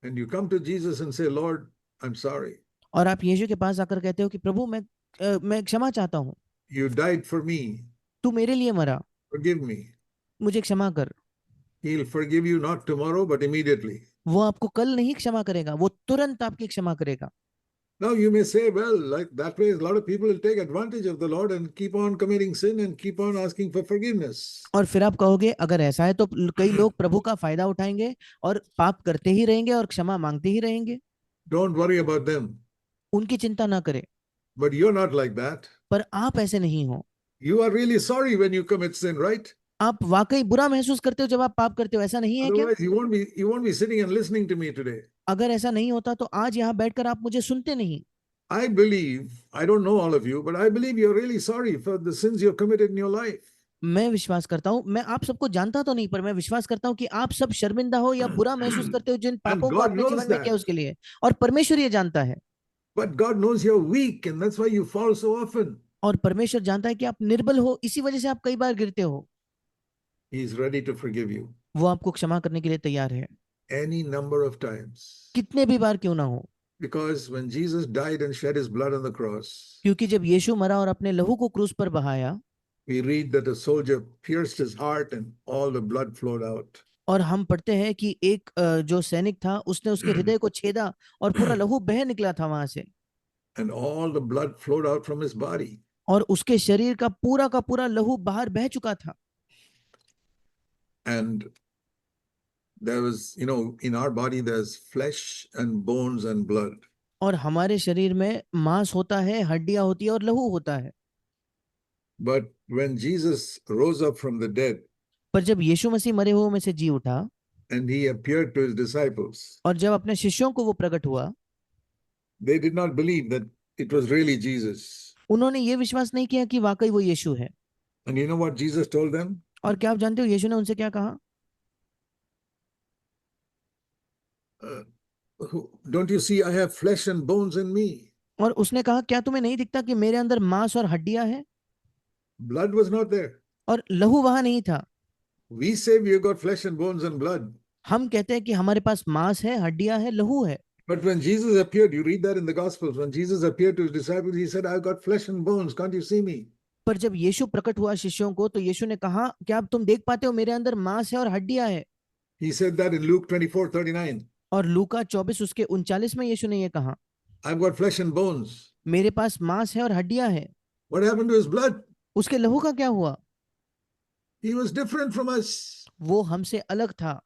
And you come to Jesus and say, Lord, I'm sorry. और आप यीशु के पास आकर कहते हो कि प्रभु मैं क्षमा चाहता हूँ, You died for me. तू मेरे लिए मरा, Forgive me. मुझे क्षमा कर। He'll forgive you not tomorrow, but immediately. वो आपको कल नहीं क्षमा करेगा, वो तुरंत आपकी क्षमा करेगा। Now you may say, well, like that way, a lot of people will take advantage of the Lord and keep on committing sin and keep on asking for forgiveness. और फिर आप कहोगे अगर ऐसा है तो कई लोग प्रभु का फायदा उठाएंगे और पाप करते ही रहेंगे और क्षमा मांगते ही रहेंगे। Don't worry about them. उनकी चिंता ना करें। But you're not like that. पर आप ऐसे नहीं हो। You are really sorry when you commit sin, right? आप वाकई बुरा महसूस करते हो जब आप पाप करते हो, ऐसा नहीं है क्या? Otherwise, you won't be sitting and listening to me today. अगर ऐसा नहीं होता तो आज यहाँ बैठकर आप मुझे सुनते नहीं। I believe, I don't know all of you, but I believe you're really sorry for the sins you've committed in your life. मैं विश्वास करता हूँ, मैं आप सबको जानता तो नहीं, पर मैं विश्वास करता हूँ कि आप सब शर्मिंदा हो या बुरा महसूस करते हो जिन पापों को God आपने knows जीवन में that. किया उसके लिए, और परमेश्वर ये जानता है। But God knows you're weak, and that's why you fall so often. और परमेश्वर जानता है कि आप निर्बल हो, इसी वजह से आप कई बार गिरते हो। He is ready to forgive you वो आपको क्षमा करने के लिए तैयार है, any number of times. कितने भी बार क्यों ना हो। Because when Jesus died and shed his blood on the cross, क्योंकि जब यीशु मरा और अपने लहू को क्रूस पर बहाया, we read that a soldier pierced his heart and all the blood flowed out. और हम पढ़ते हैं कि एक जो सैनिक था उसने उसके हृदय को छेदा और पूरा लहू बह निकला था वहां से, And all the blood flowed out from his body. और उसके शरीर का पूरा लहू बाहर बह चुका था। And there was, in our body, there's flesh and bones and blood. और हमारे शरीर में मांस होता है, हड्डियां होती है और लहू होता है। But when Jesus rose up from the dead पर जब यीशु मसीह मरे हुए में से जी उठा and he appeared to his disciples, और जब अपने शिष्यों को वो प्रकट हुआ, they did not believe that it was really Jesus. उन्होंने ये विश्वास नहीं किया कि वाकई वो यीशु है। And you know what Jesus told them? और क्या आप जानते हो यीशु ने उनसे क्या कहा? Don't you see I have flesh and bones in me? और उसने कहा, क्या तुम्हें नहीं दिखता कि मेरे अंदर मांस और हड्डियां हैं? Blood was not there. और लहू वहां नहीं था। We say we have got flesh and bones and blood. हम कहते हैं कि हमारे पास मांस है, हड्डियां है, लहू है। But when Jesus appeared, you read that in the Gospels, when Jesus appeared to his disciples, he said, I've got flesh and bones. Can't you see me? पर जब यीशु प्रकट हुआ शिष्यों को, तो यीशु ने कहा, क्या अब तुम देख पाते हो मेरे अंदर मांस है और हड्डियां है? He said that in Luke 24:39. और लूका 24 उसके 39 में यीशु ने ये कहा, I've got flesh and bones. मेरे पास मांस है और हड्डियां है। What happened to his blood? उसके लहू का क्या हुआ? He was different from us. वो हमसे अलग था।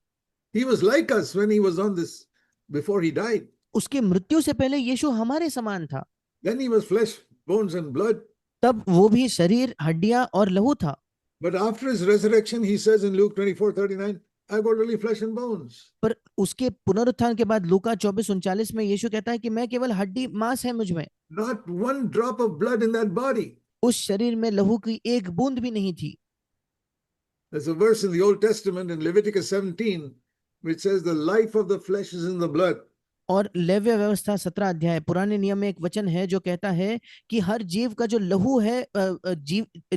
He was like us when he was on this, before he died. उसके मृत्यु से पहले यीशु हमारे समान था। Then he was flesh, bones, and blood. तब वो भी शरीर, हड्डियां और लहू था। But after his resurrection, he says in Luke 24:39, I've got only flesh and bones. पर उसके पुनरुत्थान के बाद लूका 24:39 में यीशु कहता है कि मैं केवल हड्डी मांस है मुझ में। Not one drop of blood in that body. उस शरीर में लहू की एक बूंद भी नहीं थी। There's a verse in the Old Testament in Leviticus 17, which says the life of the flesh is in the blood. और लेव्य व्यवस्था 17 अध्याय पुराने नियम में एक वचन है जो कहता है कि हर जीव का जो लहू है,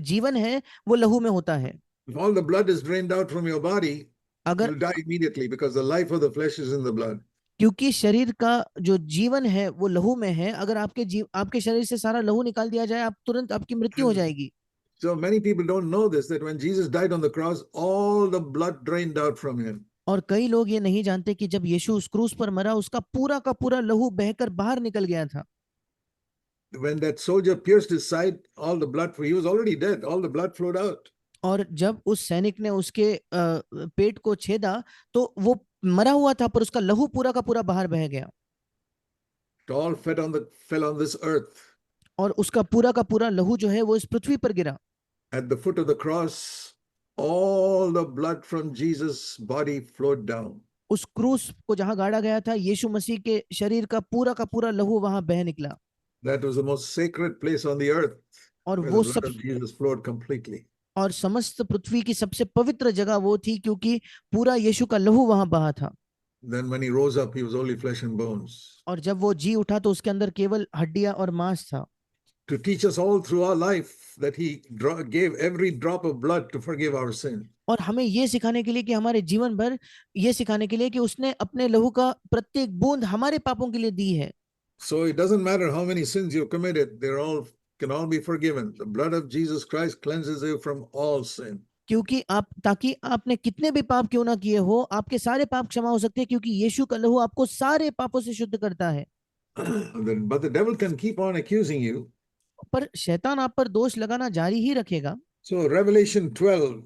जीवन है, वो लहू में होता है। If all the blood is drained out from your body, अगर you'll die immediately because the life of the flesh is in the blood. क्योंकि शरीर का जो जीवन है वो लहू में है, अगर आपके शरीर से सारा लहू निकाल दिया जाए, आप तुरंत आपकी मृत्यु हो जाएगी। So many people don't know this, that when Jesus died on the cross, all the blood drained out from him. और कई लोग ये नहीं जानते कि जब यीशु उस क्रूस पर मरा, उसका पूरा का पूरा लहू बहकर बाहर निकल गया था। When that soldier pierced his side, all the blood, he was already dead, all the blood flowed out. और जब उस सैनिक ने उसके पेट को छेदा, तो वो मरा हुआ था, पर उसका लहू पूरा का पूरा बाहर बह गया। It all fell on this earth. और उसका पूरा का पूरा लहू जो है वो इस पृथ्वी पर गिरा। At the foot of the cross, all the blood from Jesus' body flowed down. उस क्रूस को जहां गाड़ा गया था, यीशु मसीह के शरीर का पूरा लहू वहां बह निकला। That was the most sacred place on the earth, और where वो the blood of Jesus flowed completely. और समस्त पृथ्वी की सबसे पवित्र जगह वो थी, क्योंकि पूरा यीशु का लहू वहां बहा था। Then when he rose up, he was only flesh and bones. और जब वो जी उठा तो उसके अंदर केवल हड्डियां और मांस था। To teach us all through our life that he gave every drop of blood to forgive our sin. और हमें ये सिखाने के लिए कि हमारे जीवन भर ये सिखाने के लिए कि उसने अपने लहू का प्रत्येक बूंद हमारे पापों के लिए दी है। So it doesn't matter how many sins you committed, can all be forgiven. The blood of Jesus Christ cleanses you from all sin. क्योंकि ताकि आपने कितने भी पाप क्यों ना किए हो, आपके सारे पाप क्षमा हो सकते हैं, क्योंकि यीशु का लहू आपको सारे पापों से शुद्ध करता है। But the devil can keep on accusing you. पर शैतान आप पर दोष लगाना जारी ही रखेगा। So Revelation 12,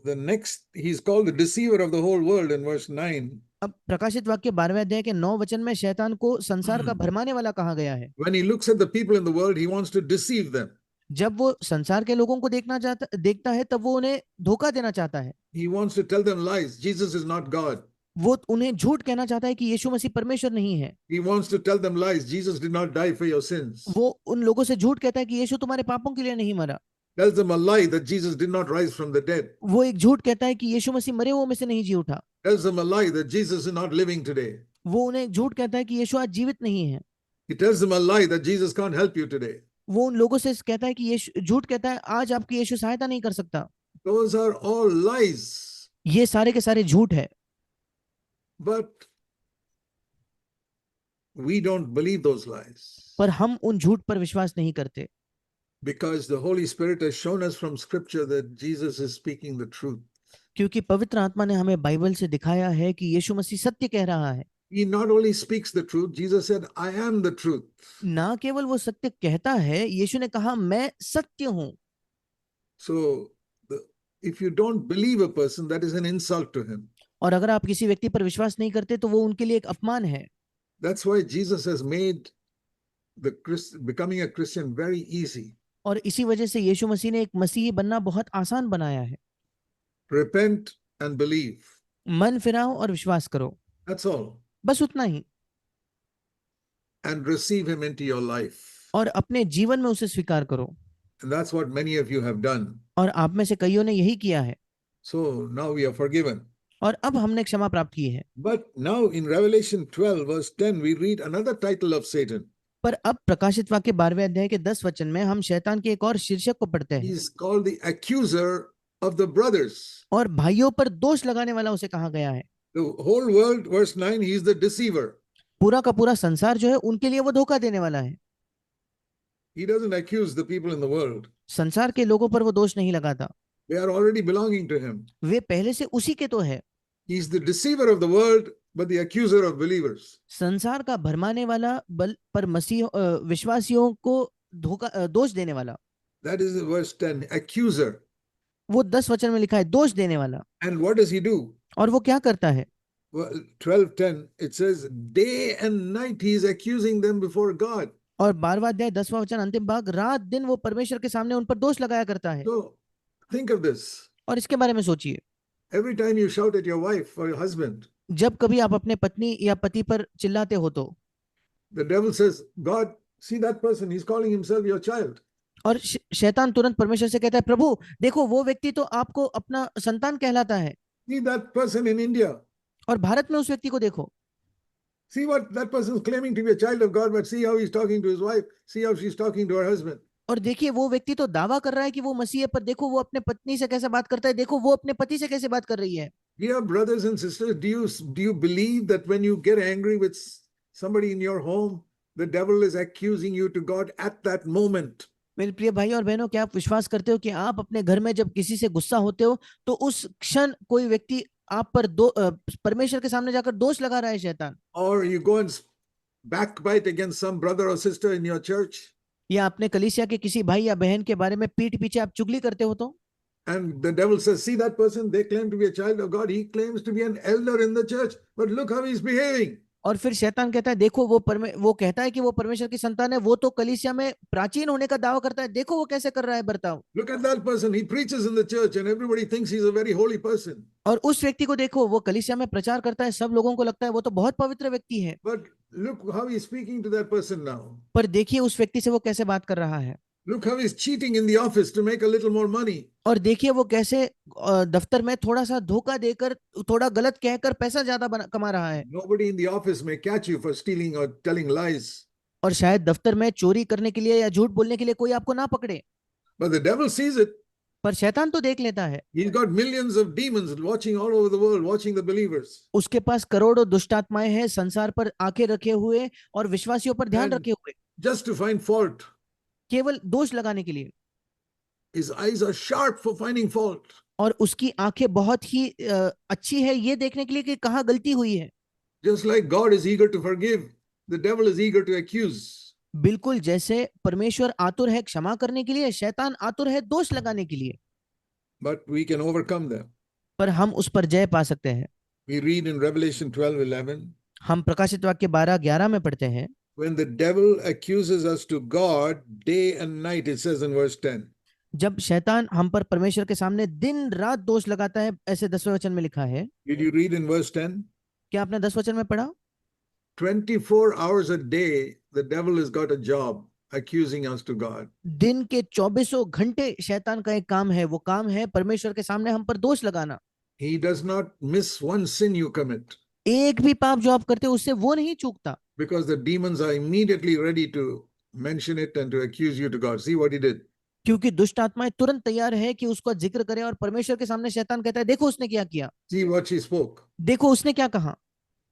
he's called the deceiver of the whole world in verse 9. अब प्रकाशित वाक्य 12वें अध्याय के 9 वचन में शैतान को संसार का भरमाने वाला कहा गया है। When he looks at the people in the world, he wants to deceive them. जब वो संसार के लोगों को देखता है, तब वो उन्हें धोखा देना चाहता है। He wants to tell them lies. Jesus is not God. वो उन्हें झूठ कहना चाहता है कि यीशु मसीह परमेश्वर नहीं है। He wants to tell them lies. Jesus did not die for your sins. वो उन लोगों से झूठ कहता है कि यीशु तुम्हारे पापों के लिए नहीं मरा। Tells them a lie that Jesus did not rise from the dead. वो एक झूठ कहता है कि यीशु मसीह मरे हुओं में से नहीं जी उठा। Tells them a lie that Jesus is not living today. वो उन्हें एक झूठ कहता है कि यीशु आज जीवित नहीं है। He tells them a lie that Jesus can't help you today. वो उन लोगों से कहता है कि यीशु झूठ कहता है, आज आपकी यीशु सहायता नहीं कर सकता। Those are all lies. ये सारे के सारे झूठ है। But we don't believe those lies. पर हम उन झूठ पर विश्वास नहीं करते। Because the Holy Spirit has shown us from Scripture that Jesus is speaking the truth. क्योंकि पवित्र आत्मा ने हमें बाइबल से दिखाया है कि यीशु मसीह सत्य कह रहा है। He not only speaks the truth, Jesus said, I am the truth. ना केवल वो सत्य कहता है, यीशु ने कहा मैं सत्य हूं। So if you don't believe a person, that is an insult to him. और अगर आप किसी व्यक्ति पर विश्वास नहीं करते तो वो उनके लिए एक अपमान है। That's why Jesus has made becoming a Christian very easy. और इसी वजह से यीशु मसीह ने एक मसीही बनना बहुत आसान बनाया है। Repent and believe. मन फिराओ और विश्वास करो, That's all. बस उतना ही। And receive him into your life. और अपने जीवन में उसे स्वीकार करो। And that's what many of you have done. और आप में से कईयों ने यही किया है। So now we are forgiven. और अब हमने क्षमा प्राप्त की है। But now in Revelation 12 verse 10 we read another title of Satan. पर अब प्रकाशित वाक्य 12वें अध्याय के 10 वचन में हम शैतान के एक और शीर्षक को पढ़ते हैं, He's called the accuser of the brothers. और भाइयों पर दोष लगाने वाला उसे कहा गया है। The whole world, verse 9, he's the deceiver. पूरा का पूरा संसार जो है उनके लिए वो धोखा देने वाला है। He doesn't accuse the people in the world. संसार के लोगों पर वो दोष नहीं लगाता, They are already belonging to him. वे पहले से उसी के तो है। He's the deceiver of the world, but the accuser of believers. संसार का भरमाने वाला बल पर विश्वासियों को दोष देने वाला। That is verse 10, accuser. वो 10 वचन में लिखा है दोष देने वाला। And what does he do? और वो क्या करता है? Well, 12:10, it says, day and night he is accusing them before God. और 12वां अध्याय 10वां वचन अंतिम भाग, रात दिन वो परमेश्वर के सामने उन पर दोष लगाया करता है। So think of this. और इसके बारे में सोचिए, Every time you shout at your wife or your husband, जब कभी आप अपने पत्नी या पति पर चिल्लाते हो तो, the devil says, God, see that person, he's calling himself your child. और शैतान तुरंत परमेश्वर से कहता है, प्रभु देखो वो व्यक्ति तो आपको अपना संतान कहलाता है। See that person in India. और भारत में उस व्यक्ति को देखो, See what that person is claiming to be a child of God, but see how he's talking to his wife. See how she's talking to her husband. और देखिए वो व्यक्ति तो दावा कर रहा है कि वो मसीह है, पर देखो वो अपने पत्नी से कैसे बात करता है, देखो वो अपने पति से कैसे बात कर रही है। Dear brothers and sisters, do you believe that when you get angry with somebody in your home, the devil is accusing you to God at that moment? मेरे प्रिय भाई और बहनों, क्या आप विश्वास करते हो कि आप अपने घर में जब किसी से गुस्सा होते हो तो उस क्षण कोई व्यक्ति आप पर परमेश्वर के सामने जाकर दोष लगा रहा है, शैतान? Or you go and backbite against some brother or sister in your church? या अपने कलीसिया के किसी भाई या बहन के बारे में पीठ पीछे आप चुगली करते हो तो? And the devil says, see that person, they claim to be a child of God. He claims to be an elder in the church, but look how he's behaving. और फिर शैतान कहता है, देखो वो कहता है कि वो परमेश्वर की संतान है, वो तो कलीसिया में प्राचीन होने का दावा करता है, देखो वो कैसे कर रहा है बर्ताव। Look at that person. He preaches in the church and everybody thinks he's a very holy person. और उस व्यक्ति को देखो, वो कलीसिया में प्रचार करता है, सब लोगों को लगता है वो तो बहुत पवित्र व्यक्ति है। But look how he's speaking to that person now. पर देखिए उस व्यक्ति से वो कैसे बात कर रहा है। Look how he's cheating in the office to make a little more money. और देखिए वो कैसे दफ्तर में थोड़ा सा धोखा देकर, थोड़ा गलत कहकर पैसा ज्यादा कमा रहा है। Nobody in the office may catch you for stealing or telling lies. और शायद दफ्तर में चोरी करने के लिए या झूठ बोलने के लिए कोई आपको ना पकड़े, But the devil sees it. पर शैतान तो देख लेता है। He's got millions of demons watching all over the world, watching the believers. उसके पास करोड़ों दुष्ट आत्माएं हैं संसार पर आंखें रखे हुए और विश्वासियों पर ध्यान रखे हुए, Just to find fault. केवल दोष लगाने के लिए। His eyes are sharp for finding fault. और उसकी आंखें बहुत ही अच्छी है ये देखने के लिए कि कहाँ गलती हुई है। Just like God is eager to forgive, the devil is eager to accuse. बिल्कुल जैसे परमेश्वर आतुर है क्षमा करने के लिए, शैतान आतुर है दोष लगाने के लिए। But we can overcome them. पर हम उस पर जय पा सकते हैं। We read in Revelation 12:11. हम प्रकाशित वाक्य 12:11 में पढ़ते हैं, When the devil accuses us to God day and night, it says in verse 10. जब शैतान हम पर परमेश्वर के सामने दिन रात दोष लगाता है, ऐसे 10वें वचन में लिखा है। Did you read in verse 10? क्या आपने 10 वचन में पढ़ा? 24 hours a day, the devil has got a job accusing us to God. दिन के 24 घंटे शैतान का एक काम है, वो काम है परमेश्वर के सामने हम पर दोष लगाना। He does not miss one sin you commit. एक भी पाप जो आप करते हो उससे वो नहीं चूकता, Because the demons are immediately ready to mention it and to accuse you to God. See what he did. क्योंकि दुष्ट आत्माएं तुरंत तैयार है कि उसका जिक्र करे, और परमेश्वर के सामने शैतान कहता है, देखो उसने क्या किया, See what she spoke. देखो उसने क्या कहा।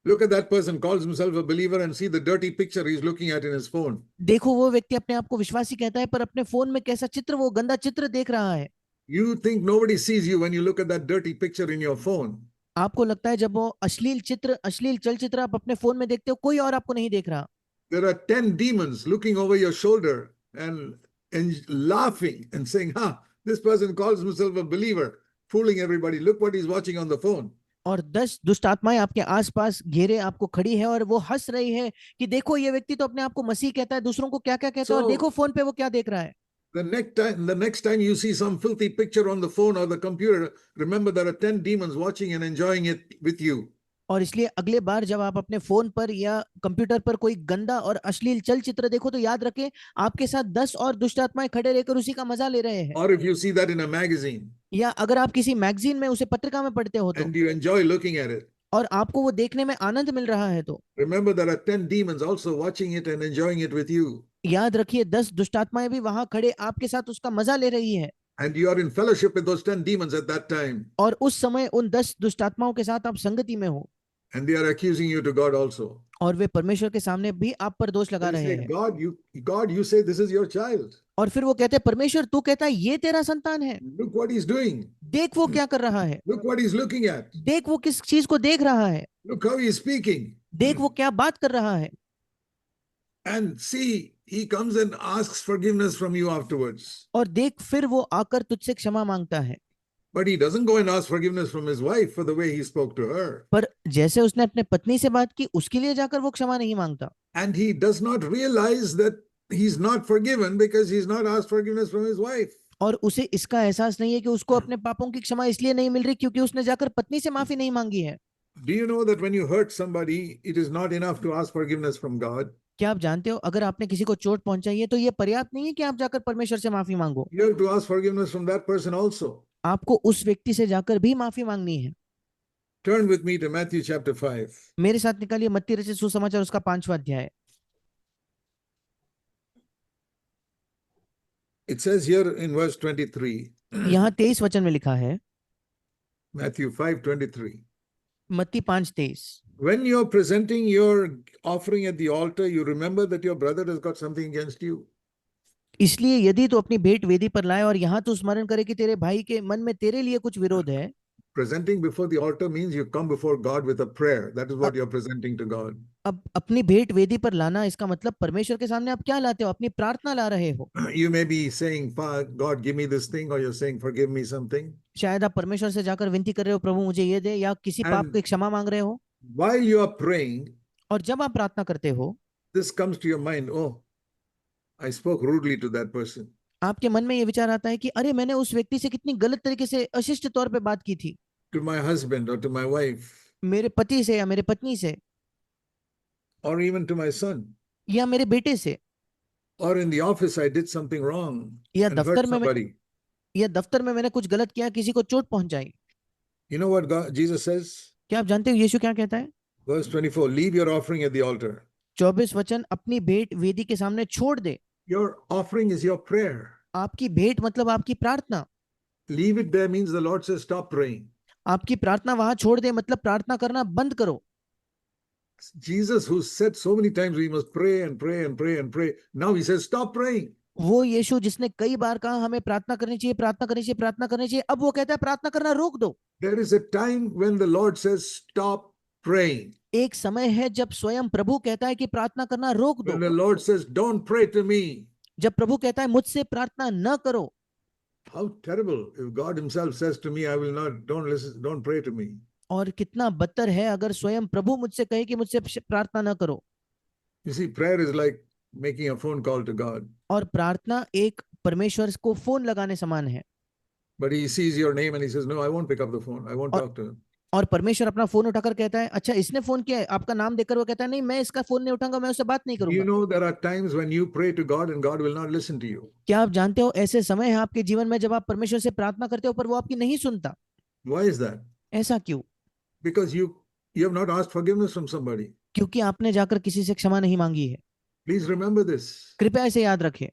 Look at that person, calls himself a believer, and see the dirty picture he's looking at in his phone. देखो वो व्यक्ति अपने आप को विश्वासी कहता है, पर अपने फोन में कैसा चित्र, वो गंदा चित्र देख रहा है। You think nobody sees you when you look at that dirty picture in your phone. आपको लगता है जब वो अश्लील चित्र, अश्लील चलचित्र आप अपने फोन में देखते हो, कोई और आपको नहीं देख रहा। There are 10 demons looking over your shoulder and laughing and saying, this person calls himself a believer, fooling everybody. Look what he's watching on the phone. और 10 दुष्ट आत्माएं आपके आसपास घेरे आपको खड़ी है और वो हंस रही है कि देखो ये व्यक्ति तो अपने आप को मसीह कहता है, दूसरों को क्या क्या कहता है, और देखो फोन पे वो क्या देख रहा है। The next time you see some filthy picture on the phone or the computer, remember there are 10 demons watching and enjoying it with you. और इसलिए अगले बार जब आप अपने फोन पर या कंप्यूटर पर कोई गंदा और अश्लील चलचित्र देखो तो याद रखें आपके साथ 10 और दुष्ट आत्माएं खड़े रहकर उसी का मजा ले रहे हैं। Or if you see that in a magazine या अगर आप किसी मैगजीन में, उसे पत्रिका में पढ़ते हो तो, and you enjoy looking at it, और आपको वो देखने में आनंद मिल रहा है, तो remember there are 10 demons also watching it and enjoying it with you. याद रखिए 10 दुष्टात्माएं भी वहां खड़े आपके साथ उसका मजा ले रही है, And you are in fellowship with those 10 demons at that time. और उस समय उन 10 दुष्टात्माओं के साथ आप संगति में हो, And they are accusing you to God also. और वे परमेश्वर के सामने भी आप पर दोष लगा They रहे say, हैं। God, you say this is your child. और फिर वो कहते हैं, परमेश्वर तू कहता है ये तेरा संतान है, Look what he's doing. देख वो क्या कर रहा है, Look what he's looking at. देख वो किस चीज को देख रहा है, Look how he's speaking. देख वो क्या बात कर रहा है। And see, he comes and asks forgiveness from you afterwards. और देख फिर वो आकर तुझसे क्षमा मांगता है, But he doesn't go and ask forgiveness from his wife for the way he spoke to her. पर जैसे उसने अपने पत्नी से बात की उसके लिए जाकर वो क्षमा नहीं मांगता। And he does not realize that he's not forgiven because he's not asked forgiveness from his wife. और उसे इसका एहसास नहीं है कि उसको अपने पापों की क्षमा इसलिए नहीं मिल रही क्योंकि उसने जाकर पत्नी से माफी नहीं मांगी है। Do you know that when you hurt somebody, it is not enough to ask forgiveness from God? क्या आप जानते हो, अगर आपने किसी को चोट पहुंचाई है तो ये पर्याप्त नहीं है कि आप जाकर परमेश्वर से माफी मांगो, You have to ask forgiveness from that person also. आपको उस व्यक्ति से जाकर भी माफी मांगनी है। Turn with me to Matthew chapter 5. मेरे साथ निकालिए मत्ती रचित सुसमाचार उसका 5वां अध्याय। It says here in verse 23, यहाँ 23 वचन में लिखा है, Matthew 5:23. मत्ती 5:23, When you're presenting your offering at the altar, you remember that your brother has got something against you. इसलिए यदि तू अपनी भेंट वेदी पर लाए और यहाँ तू स्मरण करे कि तेरे भाई के मन में तेरे लिए कुछ विरोध है। Presenting before the altar means you come before God with a prayer. That is what you're presenting to God. अब अपनी भेंट वेदी पर लाना, इसका मतलब परमेश्वर के सामने आप क्या लाते हो, अपनी प्रार्थना ला रहे हो। You may be saying, God, give me this thing, or you're saying, forgive me something. शायद आप परमेश्वर से जाकर विनती कर रहे हो, प्रभु मुझे ये दे, या किसी पाप की क्षमा मांग रहे हो। While you are praying, और जब आप प्रार्थना करते हो, this comes to your mind, oh, I spoke rudely to that person. आपके मन में ये विचार आता है कि अरे मैंने उस व्यक्ति से कितनी गलत तरीके से अशिष्ट तौर पे बात की थी, To my husband or to my wife, मेरे पति से या मेरे पत्नी से, or even to my son. या मेरे बेटे से, Or in the office, I did something wrong या and hurt दफ्तर में somebody. या दफ्तर में मैंने कुछ गलत किया, किसी को चोट पहुंचाई। You know what Jesus says? क्या आप जानते हो यीशु क्या कहता है? Verse 24, leave your offering at the altar. 24 वचन, अपनी भेंट वेदी के सामने छोड़ दे। Your offering is your prayer. आपकी भेंट मतलब आपकी प्रार्थना। Leave it there means the Lord says, stop praying. आपकी प्रार्थना वहां छोड़ दे मतलब प्रार्थना करना बंद करो। Jesus, who said so many times we must pray and pray and pray and pray, now he says, stop praying. वो यीशु जिसने कई बार कहा हमें प्रार्थना करनी चाहिए, प्रार्थना करनी चाहिए, प्रार्थना करनी चाहिए, अब वो कहता है प्रार्थना करना रोक दो। There is a time when the Lord says, stop praying. एक समय है जब स्वयं प्रभु कहता है कि प्रार्थना करना रोक When दो। the Lord says, don't pray to me. जब प्रभु कहता है मुझसे प्रार्थना न करो। How terrible if God himself says to me, I will not, don't listen, don't pray to me. और कितना बदतर है अगर स्वयं प्रभु मुझसे कहे कि मुझसे प्रार्थना न करो। You see, prayer is like making a phone call to God. और प्रार्थना एक परमेश्वर को फोन लगाने समान है। But he sees your name and he says, no, I won't pick up the phone. I won't talk to him. और परमेश्वर अपना फोन उठाकर कहता है, अच्छा इसने फोन किया है, आपका नाम देकर वो कहता है नहीं मैं इसका फोन नहीं उठाऊंगा, मैं उससे बात नहीं You करूंगा। know, there are times when you pray to God and God will not listen to you. क्या आप जानते हो ऐसे समय है आपके जीवन में जब आप परमेश्वर से प्रार्थना करते हो पर वो आपकी नहीं सुनता? Why is that? ऐसा क्यों? Because you have not asked forgiveness from somebody. क्योंकि आपने जाकर किसी से क्षमा नहीं मांगी है। Please remember this कृपया इसे याद रखें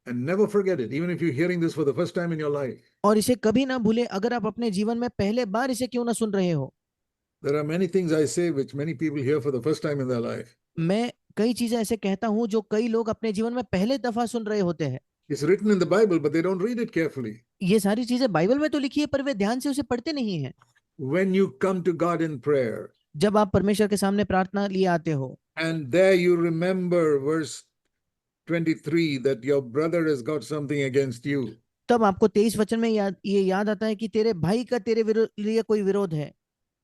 and never forget it, even if you're hearing this for the first time in your life. और इसे कभी ना भूले, अगर आप अपने जीवन में पहले बार इसे क्यों ना सुन रहे हो। There are many things I say which many people hear for the first time in their life. मैं कई चीजें ऐसे कहता हूं जो कई लोग अपने जीवन में पहले दफा सुन रहे होते हैं। It's written in the Bible, but they don't read it carefully. ये सारी चीजें बाइबल में तो लिखी है पर वे ध्यान से उसे पढ़ते नहीं हैं। When you come to God in prayer, जब आप परमेश्वर के सामने प्रार्थना लिए आते हो and there you remember verse 23 that your brother has got something against you. तब आपको 23 वचन में ये याद आता है कि तेरे भाई का तेरे लिए कोई विरोध है।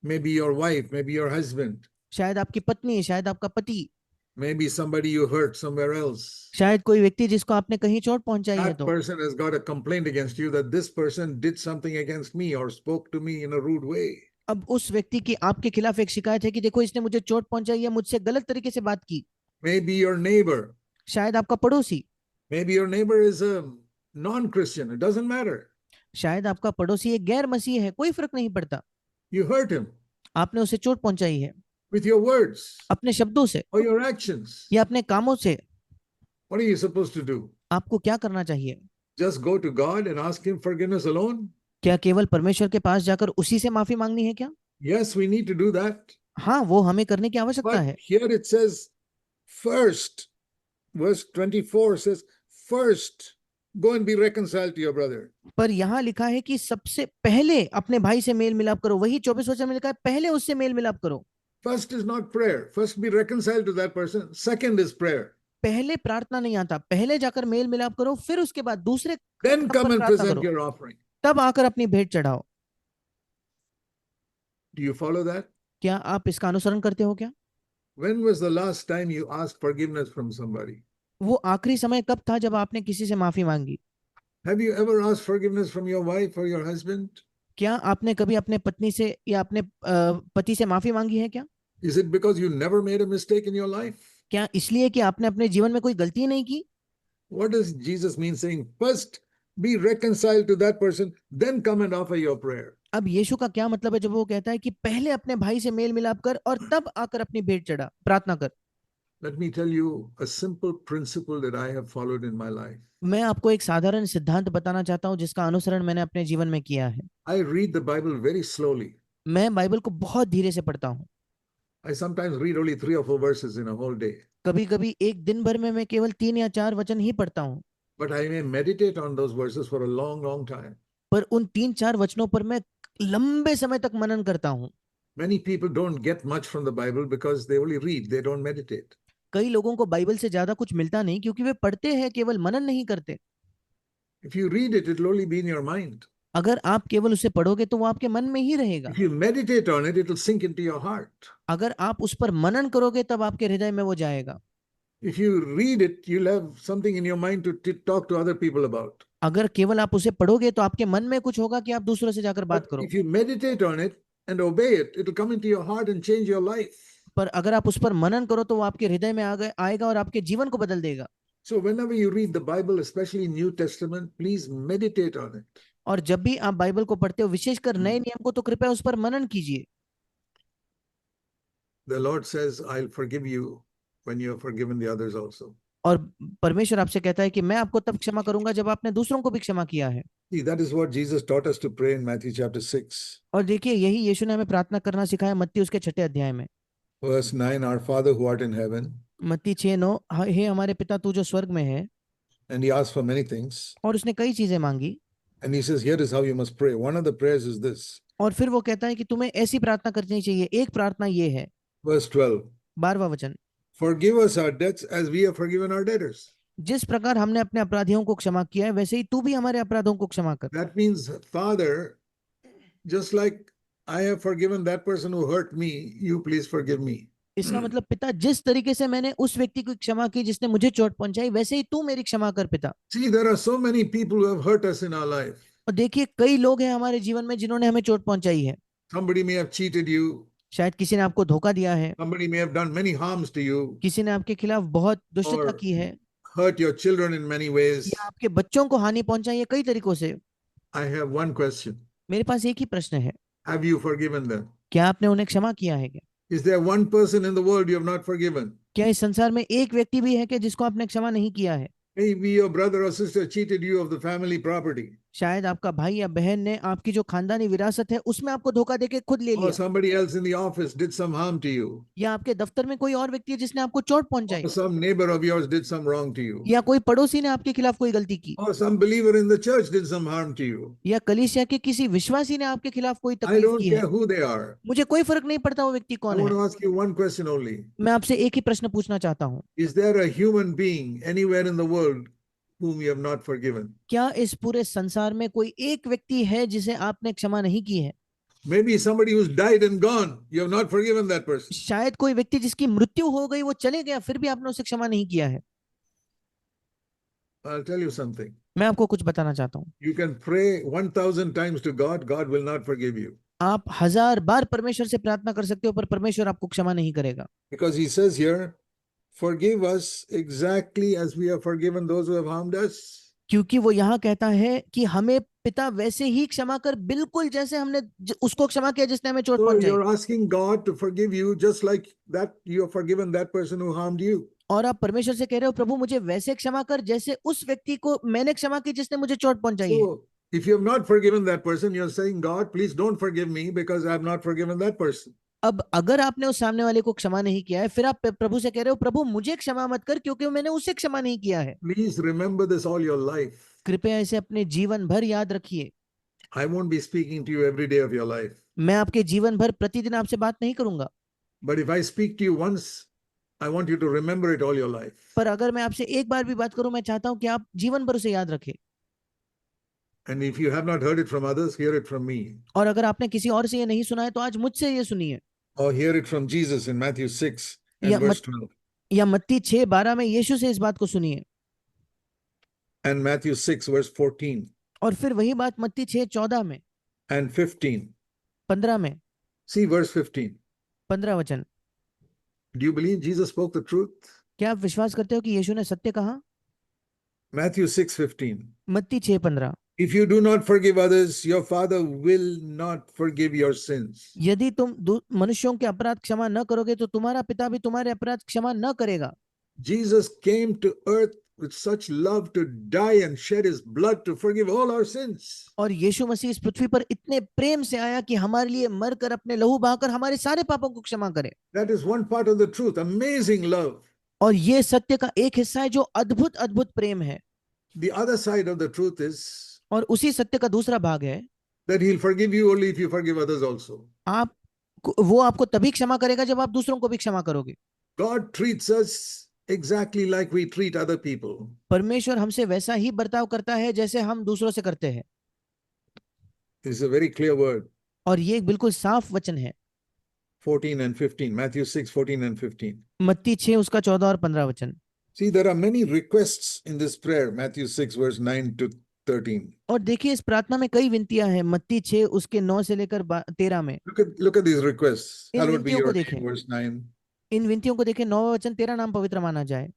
Maybe your wife, maybe your husband, शायद आपकी पत्नी, शायद आपका पति, maybe somebody you hurt somewhere else. शायद कोई व्यक्ति जिसको आपने कहीं चोट पहुंचाई है। That तो person has got a complaint against you that this person did something against me or spoke to me in a rude way. अब उस व्यक्ति की आपके खिलाफ एक शिकायत है कि देखो इसने मुझे चोट पहुंचाई है, मुझसे गलत तरीके से बात की। Maybe your neighbor. शायद आपका पड़ोसी, Maybe your neighbor is a non-Christian. It doesn't matter. शायद आपका पड़ोसी एक गैर मसीह है, कोई फर्क नहीं पड़ता। You hurt him. आपने उसे चोट पहुंचाई है with your words अपने शब्दों से or your actions. या अपने कामों से। What are you supposed to do? आपको क्या करना चाहिए? Just go to God and ask Him forgiveness alone? क्या केवल परमेश्वर के पास जाकर उसी से माफी मांगनी है क्या? Yes, we need to do that. हाँ, वो हमें करने की आवश्यकता But है। here it says, first, verse 24 says, first, go and be reconciled to your brother. पर यहाँ लिखा है कि सबसे पहले अपने भाई से मेल मिलाप करो। वही 24 वचन में लिखा है, पहले उससे मेल मिलाप करो। First is not prayer. First be reconciled to that person. Second is prayer. पहले प्रार्थना नहीं आता, पहले जाकर मेल मिलाप करो, फिर उसके बाद दूसरे Then काम come पर and प्रार्थना present करो, your offering. तब आकर अपनी भेंट चढ़ाओ। Do you follow that? क्या आप इसका अनुसरण करते हो क्या? When was the last time you asked forgiveness from somebody? वो आखिरी समय कब था जब आपने किसी से माफी मांगी? Have you ever asked forgiveness from your wife or your husband? क्या आपने कभी अपने पत्नी से या अपने पति से माफी मांगी है क्या? Is it because you never made a mistake in your life? क्या इसलिए कि आपने अपने जीवन में कोई गलती नहीं की? What does Jesus mean saying, first be reconciled to that person, then come and offer your prayer? अब यीशु का क्या मतलब है जब वो कहता है कि पहले अपने भाई से मेल मिलाप कर और तब आकर अपनी भेंट चढ़ा, प्रार्थना कर? Let me tell you a simple principle that I have followed in my life. मैं आपको एक साधारण सिद्धांत बताना चाहता हूं जिसका अनुसरण मैंने अपने जीवन में किया है। I read the Bible very slowly. मैं बाइबल को बहुत धीरे से पढ़ता हूँ। I sometimes read only 3 or 4 verses in a whole day. कभी कभी एक दिन भर में मैं केवल 3 या 4 वचन ही पढ़ता हूँ। But I may meditate on those verses for a long, long time. पर उन 3-4 वचनों पर मैं लंबे समय तक मनन करता हूँ। Many people don't get much from the Bible because they only read, they don't meditate. कई लोगों को बाइबल से ज्यादा कुछ मिलता नहीं क्योंकि वे पढ़ते हैं, केवल मनन नहीं करते। If you read it, it will only be in your mind. अगर आप केवल उसे पढ़ोगे तो वो आपके मन में ही रहेगा। If you meditate on it, it will sink into your heart. अगर आप उस पर मनन करोगे तब आपके हृदय में वो जाएगा। If you read it, you'll have something in your mind to talk to other people about. अगर केवल आप उसे पढ़ोगे तो आपके मन में कुछ होगा कि आप दूसरों से जाकर बात But करो। if you meditate on it and obey it, it will come into your heart and change your life. पर अगर आप उस पर मनन करो तो वो आपके हृदय में आएगा और आपके जीवन को बदल देगा। So whenever you read the Bible, especially New Testament, please meditate on it. और जब भी आप बाइबल को पढ़ते हो, विशेषकर नए नियम को, तो कृपया उस पर मनन कीजिए। The Lord says, I'll forgive you when you have forgiven the others also. और परमेश्वर आपसे कहता है कि मैं आपको तब क्षमा करूंगा जब आपने दूसरों को भी क्षमा किया है। See, that is what Jesus taught us to pray in Matthew chapter 6. और देखिए, यही यीशु ने हमें प्रार्थना करना सिखाया मत्ती उसके 6 अध्याय में। Verse 9, Our Father who art in heaven. मत्ती 6:9, हे हमारे पिता तू जो स्वर्ग में है। And he asked for many things. और उसने कई चीजें मांगी। And he says, here is how you must pray. One of the prayers is this. और फिर वो कहता है कि तुम्हें ऐसी प्रार्थना करनी चाहिए। एक प्रार्थना ये है, Verse 12. 12वां वचन, Forgive us our debts as we have forgiven our debtors. जिस प्रकार हमने अपने अपराधियों को क्षमा किया है वैसे ही तू भी हमारे अपराधों को क्षमा कर। That means, Father, just like I have forgiven that person who hurt me, you please forgive me. इसका मतलब, पिता, जिस तरीके से मैंने उस व्यक्ति को क्षमा की जिसने मुझे चोट पहुंचाई, वैसे ही तू मेरी क्षमा कर पिता। See, there are so many people who have hurt us in our life. और देखिए, कई लोग हैं हमारे जीवन में जिन्होंने हमें चोट पहुंचाई है। Somebody may have cheated you. शायद किसी ने आपको धोखा दिया है, Somebody may have done many harms to you, किसी ने आपके खिलाफ बहुत दुष्टता or की है, hurt your children in many ways. या आपके बच्चों को हानि पहुंचाई है कई तरीकों से। I have one question. मेरे पास एक ही प्रश्न है, Have you forgiven them? क्या आपने उन्हें क्षमा किया है क्या? Is there one person in the world you have not forgiven? क्या इस संसार में एक व्यक्ति भी है कि जिसको आपने क्षमा नहीं किया है? Maybe your brother or sister cheated you of the family property. शायद आपका भाई या बहन ने आपकी जो खानदानी विरासत है उसमें आपको धोखा देके खुद ले Or लिया, somebody else in the office did some harm to you. या आपके दफ्तर में कोई और व्यक्ति है जिसने आपको चोट पहुंचाई, Or some neighbor of yours did some wrong to you. या कोई पड़ोसी ने आपके खिलाफ कोई गलती की, Or some believer in the church did some harm to you. या कलीसिया के किसी विश्वासी ने आपके खिलाफ कोई I तकलीफ don't की है। care who they are. मुझे कोई फर्क नहीं पड़ता वो व्यक्ति I कौन want है। to ask you one question only. मैं आपसे एक ही प्रश्न पूछना चाहता हूँ, Is there a human being anywhere in the world whom you have not forgiven? क्या इस पूरे संसार में कोई एक व्यक्ति है जिसे आपने क्षमा नहीं की है? Maybe somebody who's died and gone. You have not forgiven that person. शायद कोई व्यक्ति जिसकी मृत्यु हो गई, वो चले गया, फिर भी आपने उसे क्षमा नहीं किया है। I'll tell you something. मैं आपको कुछ बताना चाहता हूँ। You can pray 1,000 times to God, God will not forgive you. आप 1000 बार परमेश्वर से प्रार्थना कर सकते हो, पर परमेश्वर आपको क्षमा नहीं करेगा। Because he says here, forgive us exactly as we have forgiven those who have harmed us. क्योंकि वो यहाँ कहता है कि हमें पिता वैसे ही क्षमा कर, बिल्कुल जैसे हमने उसको क्षमा किया जिसने हमें चोट So पहुंचाई। you're asking God to forgive you just like that you have forgiven that person who harmed you. और आप परमेश्वर से कह रहे हो, प्रभु मुझे वैसे क्षमा कर जैसे उस व्यक्ति को मैंने क्षमा की जिसने मुझे चोट पहुंचाई है। So if you have not forgiven that person, you're saying, God, please don't forgive me because I have not forgiven that person. अब अगर आपने उस सामने वाले को क्षमा नहीं किया है, फिर आप प्रभु से कह रहे हो, प्रभु मुझे क्षमा मत कर क्योंकि मैंने उसे क्षमा नहीं किया है। Please remember this all your life. कृपया इसे अपने जीवन भर याद रखिए। I won't be speaking to you every day of your life. मैं आपके जीवन भर प्रतिदिन आपसे बात नहीं करूंगा, But if I speak to you once, I want you to remember it all your life. पर अगर मैं आपसे एक बार भी बात करूं, मैं चाहता हूं कि आप जीवन भर उसे याद रखें। And if you have not heard it from others, hear it from me. और अगर आपने किसी और से ये नहीं सुना है तो आज मुझसे ये सुनिए। Or hear it from Jesus in Matthew 6 and या verse 12. मत्ती 6:12 में यीशु से इस बात को सुनिए। And Matthew 6 verse 14 और फिर वही बात मत्ती 6:14 में, and 15. 15 में, See verse 15. 15 वचन। Do you believe Jesus spoke the truth? क्या आप विश्वास करते हो कि यीशु ने सत्य कहा? Matthew 6:15. मत्ती 6:15। If you do not forgive others, your Father will not forgive your sins. यदि तुम मनुष्यों के अपराध क्षमा न करोगे तो तुम्हारा पिता भी तुम्हारे अपराध क्षमा न करेगा। Jesus came to earth with such love to die and shed his blood to forgive all our sins. और यीशु मसीह इस पृथ्वी पर इतने प्रेम से आया कि हमारे लिए मरकर अपने लहू बहाकर हमारे सारे पापों को क्षमा करे। That is one part of the truth. Amazing love. और ये सत्य का एक हिस्सा है जो अद्भुत अद्भुत प्रेम है। The other side of the truth is और उसी सत्य का दूसरा भाग है that he'll forgive you only if you forgive others also. वो आपको तभी क्षमा करेगा जब आप दूसरों को भी क्षमा करोगे। God treats us exactly like we treat other people. परमेश्वर हमसे वैसा ही बर्ताव करता है जैसे हम दूसरों से करते हैं। This is a very clear word. और ये एक बिल्कुल साफ वचन है। 14 and 15. Matthew 6, 14 and 15. मत्ती 6 उसका 14 और 15 वचन। See, there are many requests in this prayer. Matthew 6 verse 9 to 13. और देखिए इस प्रार्थना में कई विनतियां हैं। मत्ती 6 उसके 9 से लेकर 13 में। Look at these requests. In Hallowed be विनतियों को your देखें। name, verse 9. इन विनतियों को देखें। 9वां वचन, तेरा नाम पवित्र माना जाए।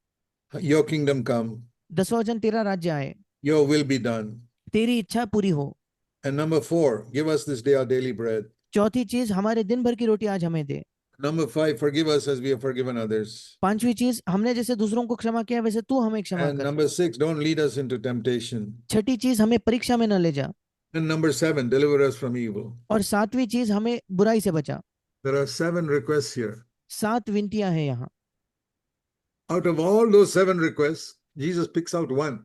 Your kingdom come. 10वां वचन, तेरा राज्य आए। Your will be done. तेरी इच्छा पूरी हो। And number 4, give us this day our daily bread. चौथी चीज, हमारे दिन भर की रोटी आज हमें दे। Number 5, forgive us as we have forgiven others. पांचवी चीज, हमने जैसे दूसरों को क्षमा किया वैसे तू हमें क्षमा And कर। number 6, don't lead us into temptation. छठी चीज, हमें परीक्षा में न ले जा। And number 7, deliver us from evil. और सातवीं चीज, हमें बुराई से बचा। There are 7 requests here. 7 विनतियां हैं यहाँ। Out of all those 7 requests, Jesus picks out one.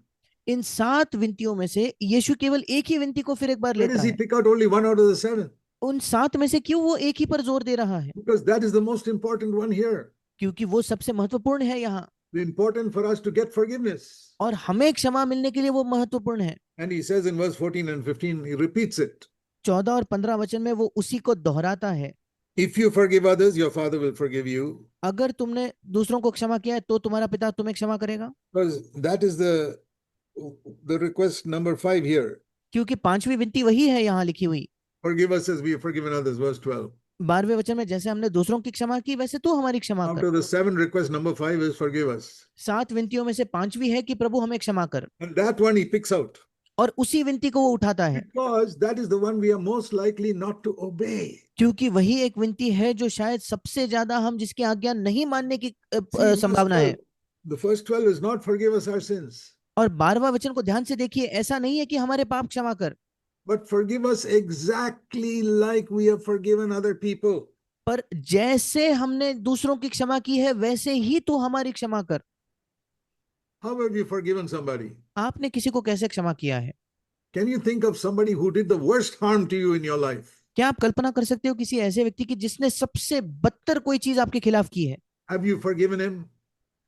इन 7 विनतियों में से यीशु केवल एक ही विनती को फिर एक बार Why लेता does he है। pick out only one out of the 7? उन 7 में से क्यों वो एक ही पर जोर दे रहा है? Because that is the most important one here. क्योंकि वो सबसे महत्वपूर्ण है यहाँ। The important for us to get forgiveness. और हमें क्षमा मिलने के लिए वो महत्वपूर्ण है। And he says in verse 14 and 15, he repeats it. 14 और 15 वचन में वो उसी को दोहराता है। If you forgive others, your Father will forgive you. अगर तुमने दूसरों को क्षमा किया है तो तुम्हारा पिता तुम्हें क्षमा करेगा। Because that is the request number 5 here. क्योंकि 5वीं विनती वही है यहाँ लिखी हुई। Forgive us as we have forgiven others, verse 12. 12वें वचन में, जैसे हमने दूसरों की क्षमा की वैसे तू हमारी क्षमा Out कर। of the 7 requests, number 5 is forgive us. 7 विनतियों में से 5वीं है कि प्रभु हमें क्षमा कर। And that one he picks out. और उसी विनती को वो उठाता है। Because that is the one we are most likely not to obey. क्योंकि वही एक विनती है जो शायद सबसे ज्यादा हम जिसकी आज्ञा नहीं मानने की See, संभावना है। the first 12 is not forgive us our sins, और 12वां वचन को ध्यान से देखिए, ऐसा नहीं है कि हमारे पाप क्षमा कर, but forgive us exactly like we have forgiven other people. पर जैसे हमने दूसरों की क्षमा की है वैसे ही तू हमारी क्षमा कर। How have you forgiven somebody? आपने किसी को कैसे क्षमा किया है? Can you think of somebody who did the worst harm to you in your life? क्या आप कल्पना कर सकते हो किसी ऐसे व्यक्ति की जिसने सबसे बदतर कोई चीज आपके खिलाफ की है? Have you forgiven him?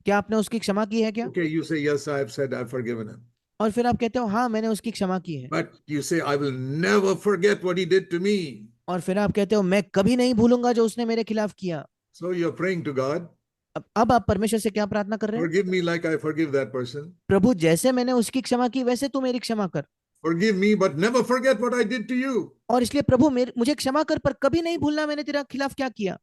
क्या आपने उसकी क्षमा की है क्या? Okay, you say, yes, I have said I've forgiven him. और फिर आप कहते हो हाँ मैंने उसकी क्षमा की है। But you say, I will never forget what he did to me. और फिर आप कहते हो मैं कभी नहीं भूलूंगा जो उसने मेरे खिलाफ किया। So you're praying to God, अब आप परमेश्वर से क्या प्रार्थना कर रहे हैं? forgive me like I forgive that person. प्रभु जैसे मैंने उसकी क्षमा की वैसे तू मेरी क्षमा कर। Forgive me, but never forget what I did to you. और इसलिए प्रभु मुझे क्षमा कर, पर कभी नहीं भूलना मैंने तेरा खिलाफ क्या किया।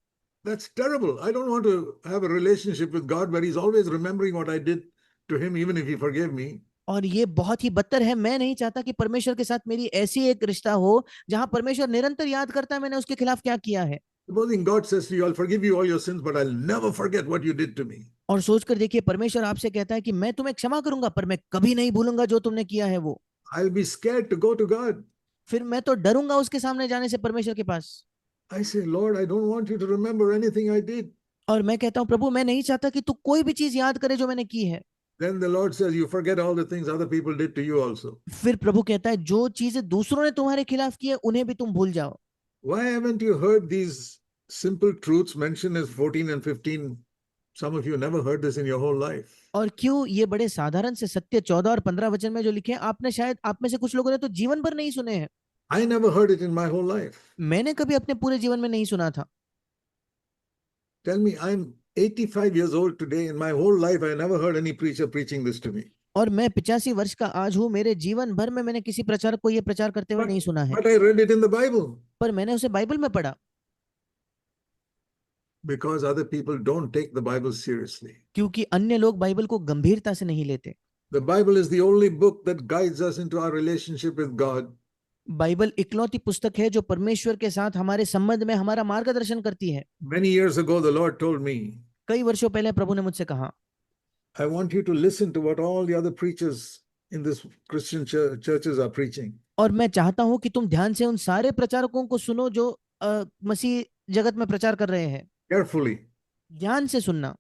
That's terrible. I don't want to have a relationship with God where he's always remembering what I did to him, even if he forgave me. और ये बहुत ही बदतर है। मैं नहीं चाहता कि परमेश्वर के साथ मेरी ऐसी एक रिश्ता हो जहां परमेश्वर निरंतर याद करता है मैंने उसके खिलाफ क्या किया है। Supposing God says to you, I'll forgive you all your sins, but I'll never forget what you did to me. और सोचकर देखिए, परमेश्वर आपसे कहता है कि मैं तुम्हें क्षमा करूंगा पर मैं कभी नहीं भूलूंगा जो तुमने किया है वो। I'll be scared to go to God. फिर मैं तो डरूंगा उसके सामने जाने से, परमेश्वर के पास। I say, Lord, I don't want you to remember anything I did. और मैं कहता हूँ, प्रभु मैं नहीं चाहता कि तू कोई भी चीज याद करे जो मैंने की है। Then the Lord says, you forget all the things other people did to you also. फिर प्रभु कहता है, जो चीजें दूसरों ने तुम्हारे खिलाफ की है उन्हें भी तुम भूल जाओ। Why haven't you heard these simple truths mentioned as 14 and 15? Some of you never heard this in your whole life. और क्यों ये बड़े साधारण से सत्य 14 और 15 वचन में जो लिखे हैं, आपने शायद, आप में से कुछ लोगों ने तो जीवन भर नहीं सुने हैं। I never heard it in my whole life. मैंने कभी अपने पूरे जीवन में नहीं सुना था। Tell me, I'm 85 years old today. In my whole life, I never heard any preacher preaching this to me. और मैं 85 वर्ष का आज हूँ, मेरे जीवन भर में मैंने किसी प्रचारक को ये प्रचार करते हुए But, नहीं सुना है। but I read it in the Bible पर मैंने उसे बाइबल में पढ़ा। because other people don't take the Bible seriously. क्योंकि अन्य लोग बाइबल को गंभीरता से नहीं लेते। The Bible is the only book that guides us into our relationship with God. Bible इकलौती पुस्तक है जो परमेश्वर के साथ हमारे संबंध में हमारा मार्गदर्शन करती है। Many years ago, the Lord told me, कई वर्षों पहले प्रभु ने मुझसे कहा, I want you to listen to what all the other preachers in this Christian churches are preaching. और मैं चाहता हूं कि तुम ध्यान से उन सारे प्रचारकों को सुनो जो मसीह जगत में प्रचार कर रहे हैं। Carefully, ध्यान से सुनना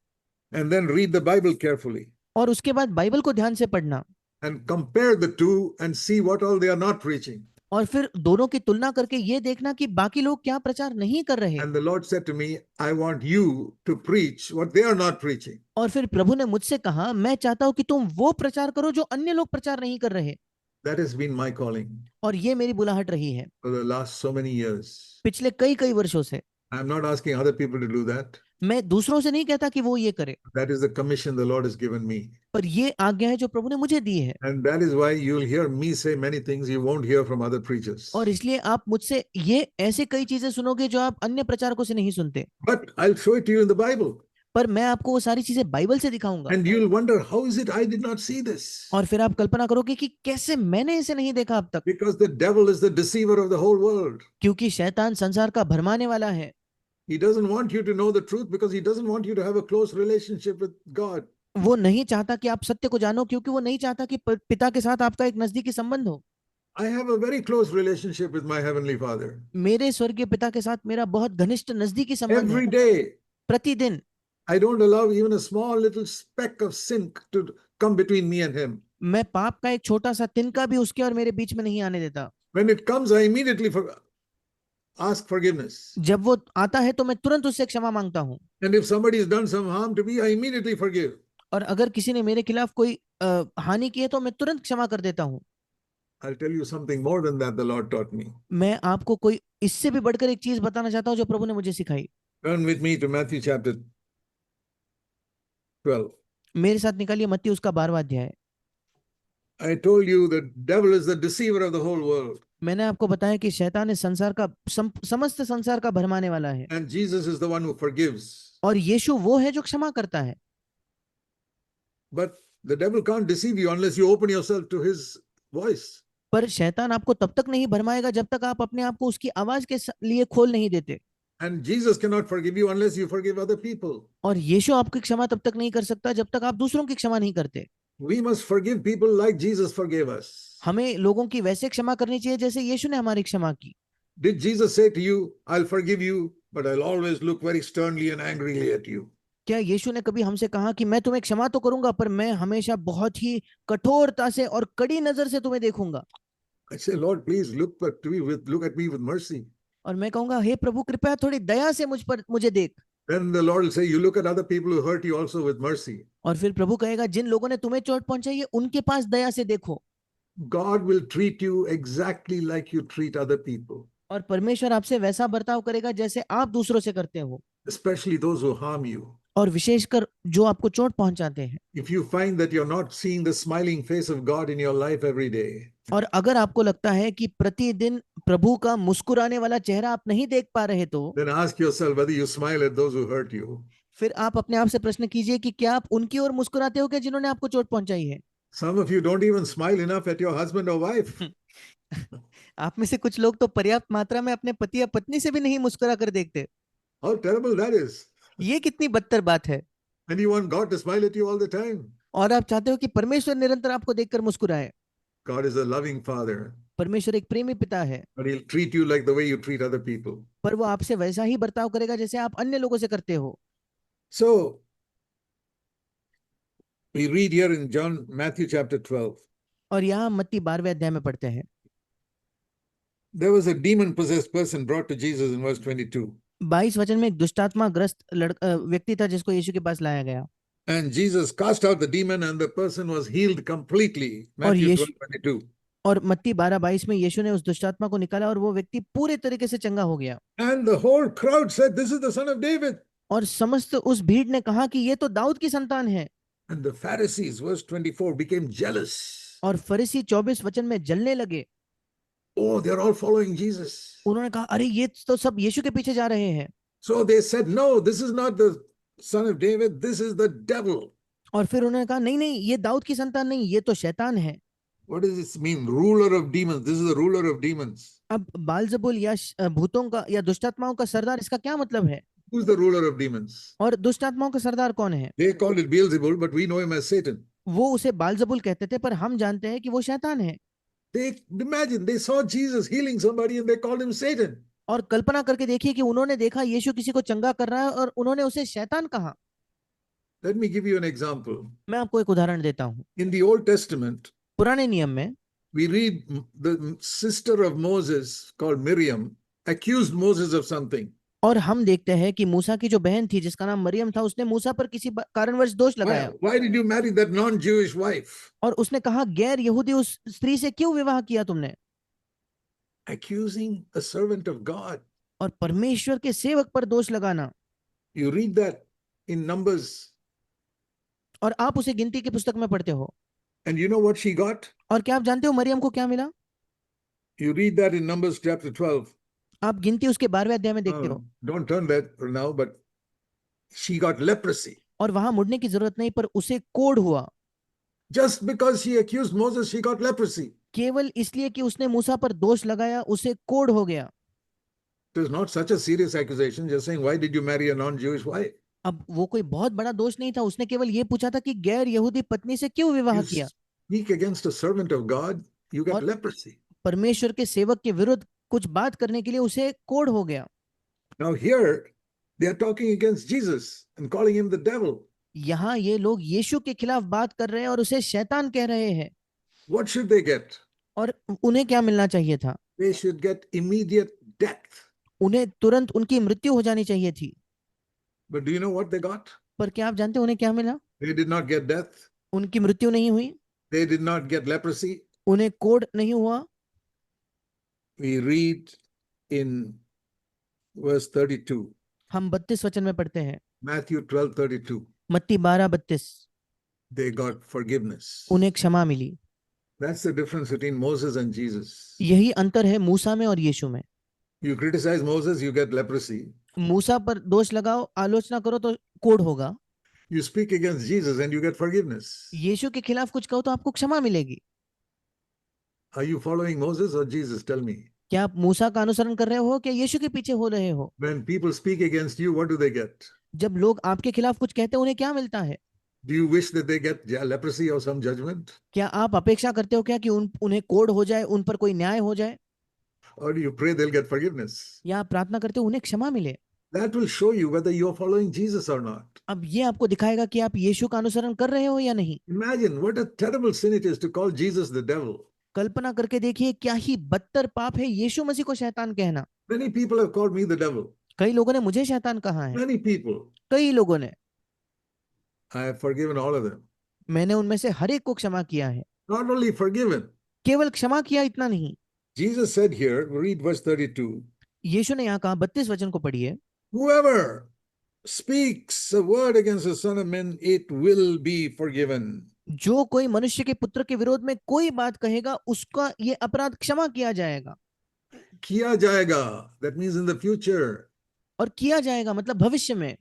and then read the Bible carefully और उसके बाद बाइबल को ध्यान से पढ़ना and compare the two and see what all they are not preaching. और फिर दोनों की तुलना करके ये देखना कि बाकी लोग क्या प्रचार नहीं कर रहे। And the Lord said to me, I want you to preach what they are not preaching. और फिर प्रभु ने मुझसे कहा, मैं चाहता हूं कि तुम वो प्रचार करो जो अन्य लोग प्रचार नहीं कर रहे। That has been my calling और ये मेरी बुलाहट रही है for the last so many years. पिछले कई वर्षों से। I'm not asking other people to do that. मैं दूसरों से नहीं कहता कि वो ये करे, That is the commission the Lord has given me. पर ये आज्ञा है जो प्रभु ने मुझे दी है। And that is why you'll hear me say many things you won't hear from other preachers. और इसलिए आप मुझसे ये ऐसे कई चीजें सुनोगे जो आप अन्य प्रचारकों से नहीं सुनते। But I'll show it to you in the Bible. पर मैं आपको वो सारी चीजें बाइबल से दिखाऊंगा। And you'll wonder, how is it I did not see this? और फिर आप कल्पना करोगे कि कैसे मैंने इसे नहीं देखा अब तक। Because the devil is the deceiver of the whole world. क्योंकि शैतान संसार का भरमाने वाला है। He doesn't want you to know the truth because he doesn't want you to have a close relationship with God. वो नहीं चाहता कि आप सत्य को जानो, क्योंकि वो नहीं चाहता कि पिता के साथ आपका एक नजदीकी संबंध हो। I have a very close relationship with my heavenly Father. मेरे स्वर्गीय पिता के साथ मेरा बहुत घनिष्ठ नजदीकी संबंध है। Every day, प्रतिदिन I don't allow even a small little speck of sin to come between me and him. मैं पाप का एक छोटा सा तिनका भी उसके और मेरे बीच में नहीं आने देता। When it comes, I immediately ask forgiveness. जब वो आता है तो मैं तुरंत उससे क्षमा मांगता हूँ। And if somebody has done some harm to me, I immediately forgive. और अगर किसी ने मेरे खिलाफ कोई हानि की है तो मैं तुरंत क्षमा कर देता हूँ। I'll tell you something more than that the Lord taught me. मैं आपको कोई इससे भी बढ़कर एक चीज बताना चाहता हूँ जो प्रभु ने मुझे सिखाई। Turn with me to Matthew chapter 12. मेरे साथ निकालिए मत्ती उसका 12वां अध्याय। I told you the devil is the deceiver of the whole world. मैंने आपको बताया कि शैतान इस संसार का समस्त संसार का भरमाने वाला है। And Jesus is the one who forgives. और यीशु वो है जो क्षमा करता है। But the devil can't deceive you unless you open yourself to his voice. पर शैतान आपको तब तक नहीं भरमाएगा जब तक आप अपने आप को उसकी आवाज के लिए खोल नहीं देते। And Jesus cannot forgive you unless you forgive other people. और यीशु आपकी क्षमा तब तक नहीं कर सकता जब तक आप दूसरों की क्षमा नहीं करते। We must forgive people like Jesus forgave us. हमें लोगों की वैसे क्षमा करनी चाहिए जैसे यीशु ने हमारी क्षमा की। Did Jesus say to you, I'll forgive you, but I'll always look very sternly and angrily at you? क्या यीशु ने कभी हमसे कहा कि मैं तुम्हें क्षमा तो करूंगा पर मैं हमेशा बहुत ही कठोरता से और कड़ी नजर से तुम्हें देखूंगा? I say, Lord, please look at me with mercy. और मैं कहूंगा, हे प्रभु कृपया थोड़ी दया से मुझे देख। Then the Lord will say, you look at other people who hurt you also with mercy. और फिर प्रभु कहेगा, जिन लोगों ने तुम्हें चोट पहुंचाई है उनके पास दया से देखो। God will treat you exactly like you treat other people. और परमेश्वर आपसे वैसा बर्ताव करेगा जैसे आप दूसरों से करते हो। Especially those who harm you. और विशेषकर जो आपको चोट पहुंचाते हैं। If you find that you're not seeing the smiling face of God in your life every day. और अगर आपको लगता है कि प्रतिदिन प्रभु का मुस्कुराने वाला चेहरा आप नहीं देख पा रहे तो Then ask yourself whether you smile at those who hurt you. फिर आप अपने आप से प्रश्न कीजिए कि क्या आप उनकी ओर मुस्कुराते हो क्या जिन्होंने आपको चोट पहुंचाई है? Some of you don't even smile enough at your husband or wife. आप में से कुछ लोग तो पर्याप्त मात्रा में अपने पति या पत्नी से भी नहीं मुस्कुरा कर देखते। How terrible that is. ये कितनी बदतर बात है। And you want God to smile at you all the time. और आप चाहते हो कि परमेश्वर निरंतर आपको देखकर मुस्कुराए। God is a loving father, परमेश्वर एक प्रेमी पिता है, but he'll treat you like the way you treat other people. पर वो आपसे वैसा ही बर्ताव करेगा जैसे आप अन्य लोगों से करते हो। So we read here in Matthew chapter 12. और यहाँ मत्ती 12वें अध्याय में पढ़ते हैं, There was a demon possessed person brought to Jesus in verse 22. 22 वचन में एक दुष्टात्मा ग्रस्त व्यक्ति था जिसको यीशु के पास लाया गया। And Jesus cast out the demon and the person was healed completely. और Matthew यीशु 12:22. और मत्ती 12:22 में यीशु ने उस दुष्टात्मा को निकाला और वो व्यक्ति पूरे तरीके से चंगा हो गया। And the whole crowd said, "This is the son of David." और समस्त उस भीड़ ने कहा कि ये तो दाऊद की संतान है। And the Pharisees, verse 24, became jealous. और फरीसी 24 वचन में जलने लगे। Oh, they're all following Jesus. उन्होंने कहा अरे ये तो सब यीशु के पीछे जा रहे हैं। So they said, "No, this is not the son of David. This is the devil." और फिर उन्होंने कहा नहीं नहीं ये दाऊद की संतान नहीं, ये तो शैतान है। What does this mean? Ruler of demons. This is the ruler of demons. अब बालजबूल या भूतों का या दुष्टात्माओं का सरदार, इसका क्या मतलब है? Who's the ruler of demons? और दुष्टात्माओं का सरदार कौन है? They called it Beelzebul, but we know him as Satan. वो उसे बालजबूल कहते थे, पर हम जानते हैं कि वो शैतान है। They imagine they saw Jesus healing somebody and they called him Satan. और कल्पना करके देखिए कि उन्होंने देखा यीशु किसी को चंगा कर रहा है और उन्होंने उसे शैतान कहा। Let me give you an example. मैं आपको एक उदाहरण देता हूँ। In the Old Testament, पुराने नियम में we read the sister of Moses called Miriam accused Moses of something. और हम देखते हैं कि मूसा की जो बहन थी जिसका नाम मरियम था, उसने मूसा पर किसी कारणवश दोष लगाया। Why did you marry that non-Jewish wife? और उसने कहा गैर यहूदी उस स्त्री से क्यों विवाह किया तुमने? Accusing a servant of God. और परमेश्वर के सेवक पर दोष लगाना। You read that in Numbers. और आप उसे गिनती की पुस्तक में पढ़ते हो। And you know what she got? और क्या आप जानते हो मरियम को क्या मिला? You read that in Numbers chapter 12. आप गिनती उसके 12वें अध्याय में देखते हो। Don't turn that now, but she got leprosy. और वहां मुड़ने की जरूरत नहीं, पर उसे कोढ़ हुआ। Just because she accused Moses, she got leprosy. केवल इसलिए कि उसने मूसा पर दोष लगाया, उसे कोढ़ हो गया। It was not such a serious accusation, just saying, why did you marry a non-Jewish wife? अब वो कोई बहुत बड़ा दोष नहीं था, उसने केवल ये पूछा था कि गैर यहूदी पत्नी से क्यों विवाह You किया। speak against a servant of God, you get और leprosy. परमेश्वर के सेवक के विरुद्ध कुछ बात करने के लिए उसे कोढ़ हो गया। Now here, they are talking against Jesus and calling him the devil. यहाँ ये लोग यीशु के खिलाफ बात कर रहे हैं और उसे शैतान कह रहे हैं। What should they get? और उन्हें क्या मिलना चाहिए था? They should get immediate death. उन्हें तुरंत उनकी मृत्यु हो जानी चाहिए थी। But do you know what they got? पर क्या आप जानते हैं उन्हें क्या मिला? They did not get death. उनकी मृत्यु नहीं हुई, They did not get leprosy. उन्हें कोढ़ नहीं हुआ। We read in verse 32. हम 32 वचन में पढ़ते हैं, Matthew 12:32. मत्ती 12:32, They got forgiveness. उन्हें क्षमा मिली। That's the difference between Moses and Jesus. यही अंतर है मूसा में और यीशु में। You criticize Moses, you get leprosy. मूसा पर दोष लगाओ, आलोचना करो तो कोढ़ होगा। You speak against Jesus and you get forgiveness. यीशु के खिलाफ कुछ कहो तो आपको क्षमा मिलेगी। Are you following Moses or Jesus? Tell me. क्या आप मूसा का अनुसरण कर रहे हो, क्या यीशु के पीछे हो रहे हो? When people speak against you, what do they get? जब लोग आपके खिलाफ कुछ कहते हैं, उन्हें क्या मिलता है? Do you wish that they get leprosy or some judgment? क्या आप अपेक्षा करते हो क्या कि उन्हें कोढ़ हो जाए, उन पर कोई न्याय हो जाए? Or do you pray they'll get forgiveness? या आप प्रार्थना करते हो उन्हें क्षमा मिले? That will show you whether you're following Jesus or not. अब ये आपको दिखाएगा कि आप यीशु का अनुसरण कर रहे हो या नहीं। Imagine what a terrible sin it is to call Jesus the devil. कल्पना करके देखिए क्या ही बदतर पाप है यीशु मसीह को शैतान कहना। Many people have called me the devil. कई लोगों ने मुझे शैतान कहा है। Many people. कई लोगों ने। I have forgiven all of them. मैंने उनमें से हर एक को क्षमा किया है। Not only forgiven. केवल क्षमा किया इतना नहीं। Jesus said here, read verse 32. यीशु ने यहाँ कहा, 32 वचन को पढ़िए, Whoever speaks a word against the Son of Man, it will be forgiven. जो कोई मनुष्य के पुत्र के विरोध में कोई बात कहेगा, उसका ये अपराध क्षमा किया जाएगा। किया जाएगा. That means in the future. और किया जाएगा मतलब भविष्य में।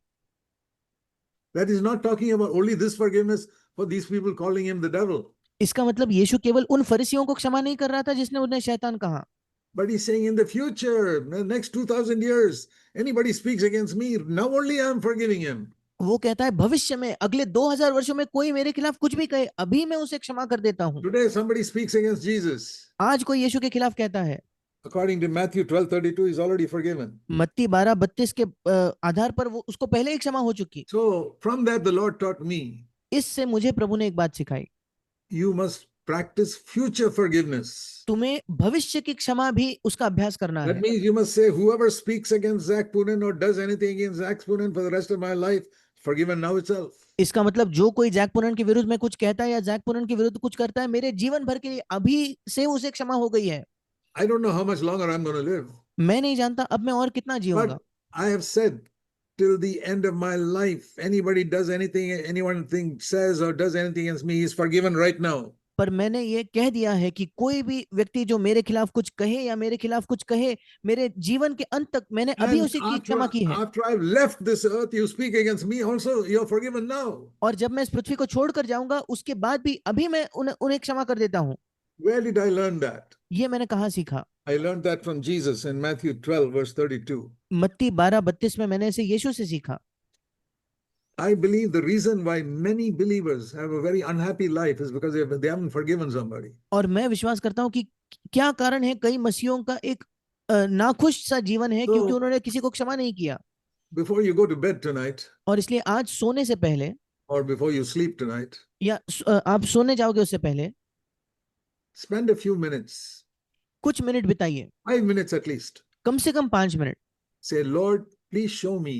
That is not talking about only this forgiveness for these people calling him the devil. इसका मतलब यीशु केवल उन फरीसियों को क्षमा नहीं कर रहा था जिसने उन्हें शैतान कहा, but he's saying in the future, the next 2000 years, anybody speaks against me, now only I'm forgiving him. वो कहता है भविष्य में अगले 2000 वर्षों में कोई मेरे खिलाफ कुछ भी कहे, अभी मैं उसे क्षमा कर देता हूँ। Today, somebody speaks against Jesus. आज कोई यीशु के खिलाफ कहता है, According to Matthew 12:32, he's already forgiven. मत्ती 12:32 के आधार पर वो उसको पहले ही क्षमा हो चुकी। So, from that, the Lord taught me, इससे मुझे प्रभु ने एक बात सिखाई, you must practice future forgiveness. तुम्हें भविष्य की क्षमा भी उसका अभ्यास करना That है। means you must say, whoever speaks against Zach Poonen or does anything against Zach Poonen for the rest of my life, forgiven now itself. इसका मतलब जो कोई जैक पुनन के विरुद्ध में कुछ कहता है या जैक पुनन के विरुद्ध कुछ करता है, मेरे जीवन भर के लिए अभी से उसे क्षमा हो गई है। I don't know how much longer I'm going to live, मैं नहीं जानता अब मैं और कितना जीऊंगा, but I have said till the end of my life, anybody does anything, anyone says or does anything against me, he's forgiven right now. पर मैंने ये कह दिया है कि कोई भी व्यक्ति जो मेरे खिलाफ कुछ कहे या मेरे खिलाफ कुछ कहे, मेरे जीवन के अंत तक मैंने अभी And उसी की क्षमा की है। after I've left this earth, you speak against me also, you're forgiven now. और जब मैं इस पृथ्वी को छोड़कर जाऊंगा उसके बाद भी अभी मैं उन्हें क्षमा कर देता हूँ। Where did I learn that? ये मैंने कहाँ सीखा? I learned that from Jesus in Matthew 12:32. मत्ती 12:32 में मैंने इसे यीशु से सीखा। I believe the reason why many believers have a very unhappy life is because they haven't forgiven somebody. और मैं विश्वास करता हूँ कि क्या कारण है कई मसीहों का एक नाखुश सा जीवन है, क्योंकि उन्होंने किसी को क्षमा नहीं किया। Before you go to bed tonight, और इसलिए आज सोने से पहले or before you sleep tonight, या आप सोने जाओगे उससे पहले spend a few minutes, कुछ मिनट बिताइए, 5 minutes at least. कम से कम 5 minute. Say, Lord, please show me,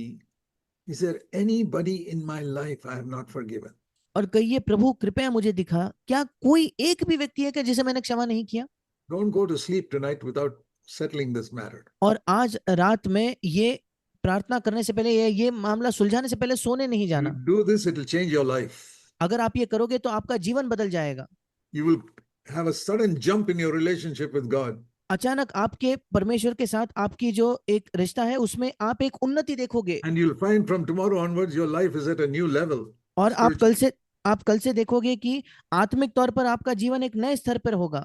is there anybody in my life I have not forgiven? और कहिए प्रभु कृपया मुझे दिखा, क्या कोई एक भी व्यक्ति है क्या जिसे मैंने क्षमा नहीं किया? Don't go to sleep tonight without settling this matter. और आज रात में ये प्रार्थना करने से पहले, ये मामला सुलझाने से पहले सोने नहीं You जाना। do this, it will change your life. अगर आप ये करोगे तो आपका जीवन बदल जाएगा। You will have a sudden jump in your relationship with God. अचानक आपके परमेश्वर के साथ आपकी जो एक रिश्ता है उसमें आप एक उन्नति देखोगे। And you'll find from tomorrow onwards your life is at a new level. और आप कल से देखोगे कि आत्मिक तौर पर आपका जीवन एक नए स्तर पर होगा।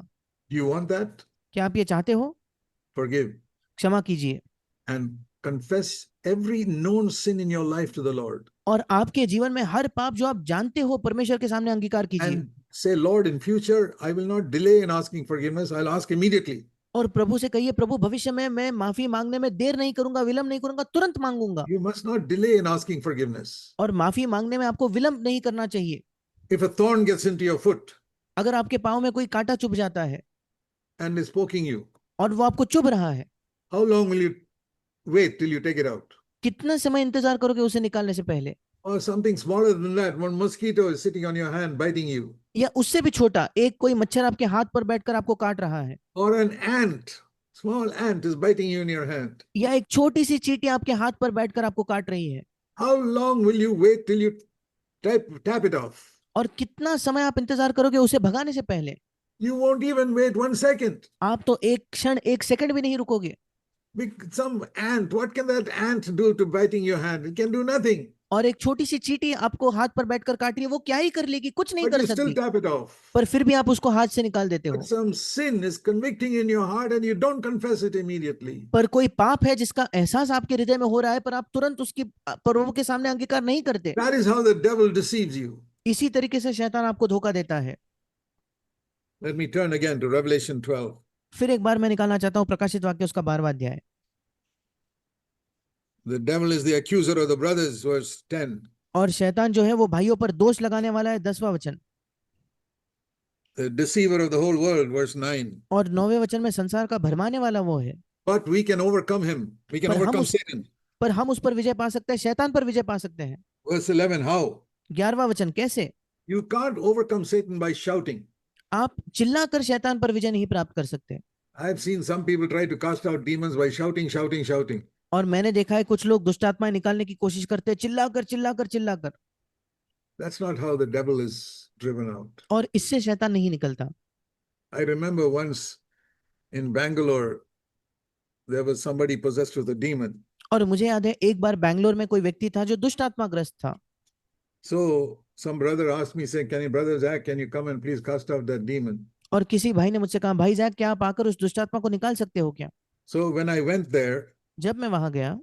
Do you want that? क्या आप ये चाहते हो? Forgive क्षमा कीजिए and confess every known sin in your life to the Lord. और आपके जीवन में हर पाप जो आप जानते हो परमेश्वर के सामने अंगीकार कीजिए। And say, Lord, in future, I will not delay in asking forgiveness. I'll ask immediately. और प्रभु से कहिए, प्रभु भविष्य में मैं माफी मांगने में देर नहीं करूंगा, विलंब नहीं करूंगा, तुरंत मांगूंगा। You must not delay in asking forgiveness. और माफी मांगने में आपको विलंब नहीं करना चाहिए। If a thorn gets into your foot अगर आपके पाँव में कोई कांटा चुभ जाता है and is poking you, और वो आपको चुभ रहा है, how long will you wait till you take it out? कितना समय इंतजार करोगे उसे निकालने से पहले? Or something smaller than that, one mosquito is sitting on your hand biting you. या उससे भी छोटा, एक कोई मच्छर आपके हाथ पर बैठकर आपको काट रहा है। Or an ant, small ant is biting you in your hand. या एक छोटी सी चींटी आपके हाथ पर बैठकर आपको काट रही है। How long will you wait till you tap it off? और कितना समय आप इंतजार करोगे उसे भगाने से पहले? You won't even wait 1 second. आप तो एक क्षण, एक सेकंड भी नहीं रुकोगे। Some ant, what can that ant do to biting your hand? It can do nothing. और एक छोटी सी चींटी आपको हाथ पर बैठकर काट रही है, वो क्या ही कर लेगी? कुछ नहीं But कर you still सकती। tap it off. पर फिर भी आप उसको हाथ से निकाल देते But हो। some sin is convicting in your heart and you don't confess it immediately. पर कोई पाप है जिसका एहसास आपके हृदय में हो रहा है, पर आप तुरंत उसकी प्रभु के सामने अंगीकार नहीं करते। That is how the devil deceives you. इसी तरीके से शैतान आपको धोखा देता है। Let me turn again to Revelation 12. फिर एक बार मैं निकालना चाहता हूँ प्रकाशित वाक्य उसका 12वां अध्याय। The devil is the accuser of the brothers, verse 10. और शैतान जो है वो भाइयों पर दोष लगाने वाला है, 10वां वचन। The deceiver of the whole world, verse 9. और 9वें वचन में संसार का भरमाने वाला वो है। But we can overcome him. We can overcome Satan. पर हम उस पर विजय पा सकते हैं, शैतान पर विजय पा सकते हैं। Verse 11, how? 11वां वचन, कैसे? You can't overcome Satan by shouting. आप चिल्लाकर शैतान पर विजय नहीं प्राप्त कर सकते। I've seen some people try to cast out demons by shouting, shouting, shouting. और मैंने देखा है कुछ लोग दुष्ट आत्माएं निकालने की कोशिश करते हैं, चिल्लाकर चिल्लाकर चिल्लाकर। That's not how the devil is driven out. और इससे शैतान नहीं निकलता। I remember once in Bangalore, there was somebody possessed with a demon. और मुझे याद है एक बार बैंगलोर में कोई व्यक्ति था जो दुष्ट आत्मा ग्रस्त था। So some brother asked me, saying, "Can you, brother Zach, can you come and please cast out that demon?" और किसी भाई ने मुझसे कहा, भाई जैक क्या आप आकर उस दुष्ट आत्मा को निकाल सकते हो क्या? So when I went there, जब मैं वहां गया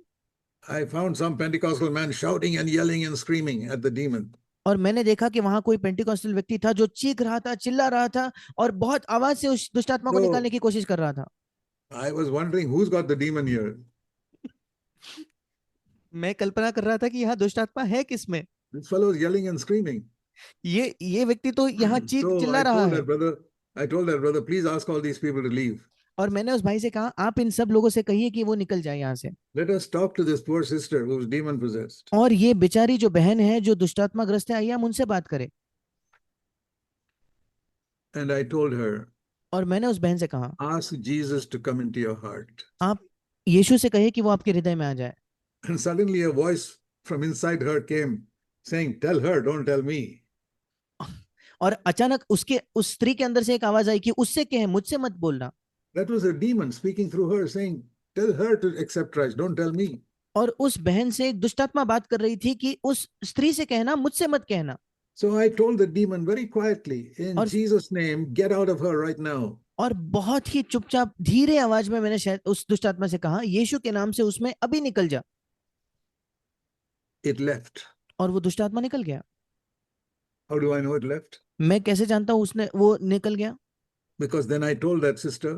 I found some Pentecostal man shouting and yelling and screaming at the demon. और मैंने देखा कि वहां कोई पेंटिकॉस्टल व्यक्ति था जो चीख रहा था, चिल्ला रहा था और बहुत आवाज से उस दुष्ट आत्मा को निकालने So की कोशिश कर रहा था। I was wondering who's got the demon here. मैं कल्पना कर रहा था कि यहाँ दुष्ट आत्मा है किसमें? This fellow is yelling and screaming. ये व्यक्ति तो यहाँ चीख So चिल्ला रहा है। I told that brother, please ask all these people to leave. और मैंने उस भाई से कहा, आप इन सब लोगों से कहिए कि वो निकल जाए यहाँ से। Let us talk to this poor sister who's demon possessed. और ये बेचारी जो बहन है जो दुष्टात्मा ग्रस्त है, आइए हम उनसे बात करें। And I told her, और मैंने उस बहन से कहा, ask Jesus to come into your heart. आप यीशु से कहिए कि वो आपके हृदय में आ जाए। And suddenly a voice from inside her came saying, tell her, don't tell me. और अचानक उस स्त्री के अंदर से एक आवाज आई कि उससे कहे, मुझसे मत बोलना। That was a demon speaking through her, saying, tell her to accept Christ, don't tell me. और उस बहन से एक दुष्टात्मा बात कर रही थी कि उस स्त्री से कहना, मुझसे मत कहना। So I told the demon very quietly, in और Jesus' name, get out of her right now. और बहुत ही चुपचाप धीरे आवाज में मैंने शायद उस दुष्टात्मा से कहा, यीशु के नाम से उसमें अभी निकल जा। It left. और वो दुष्टात्मा निकल गया। How do I know it left? मैं कैसे जानता हूं उसने वो निकल गया? Because then I told that sister,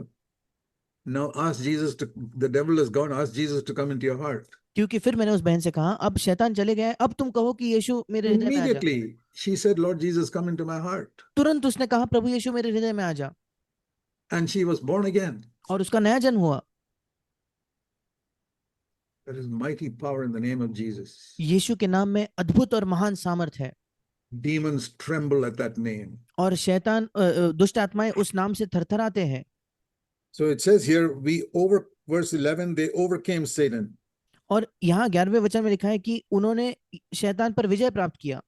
now ask Jesus to, the devil is gone, ask Jesus to come into your heart. क्योंकि फिर मैंने उस बहन से कहा, अब शैतान चले गए, अब तुम कहो कि यीशु मेरे हृदय में आ जा। Immediately, she said, Lord Jesus, come into my heart. तुरंत उसने कहा, प्रभु यीशु मेरे हृदय में आ जा। And she was born again. और उसका नया जन्म हुआ। There is mighty power in the name of Jesus. यीशु के नाम में अद्भुत और महान सामर्थ है। Demons tremble at that name. और शैतान दुष्ट आत्माएं उस नाम से थरथराते हैं। So it says here, verse 11, they overcame Satan. और यहाँ 11वें वचन में लिखा है कि उन्होंने शैतान पर विजय प्राप्त किया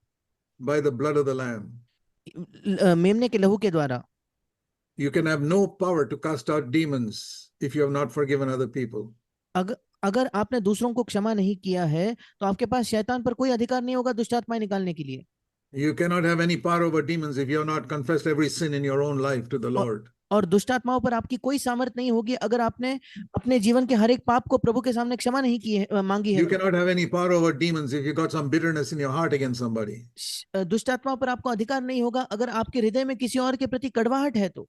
By the blood of the Lamb. मेमने के लहू के द्वारा। You can have no power to cast out demons if you have not forgiven other people. अगर आपने दूसरों को क्षमा नहीं किया है तो आपके पास शैतान पर कोई अधिकार नहीं होगा दुष्ट आत्माएं निकालने के लिए। You cannot have any power over demons if you have not confessed every sin in your own life to the Lord. और दुष्ट आत्माओं पर आपकी कोई सामर्थ नहीं होगी अगर आपने अपने जीवन के हर एक पाप को प्रभु के सामने क्षमा नहीं की है, मांगी है। You cannot have any power over demons if you got some bitterness in your heart against somebody. दुष्ट आत्माओं पर आपको अधिकार नहीं होगा अगर आपके हृदय में किसी और के प्रति कड़वाहट है तो।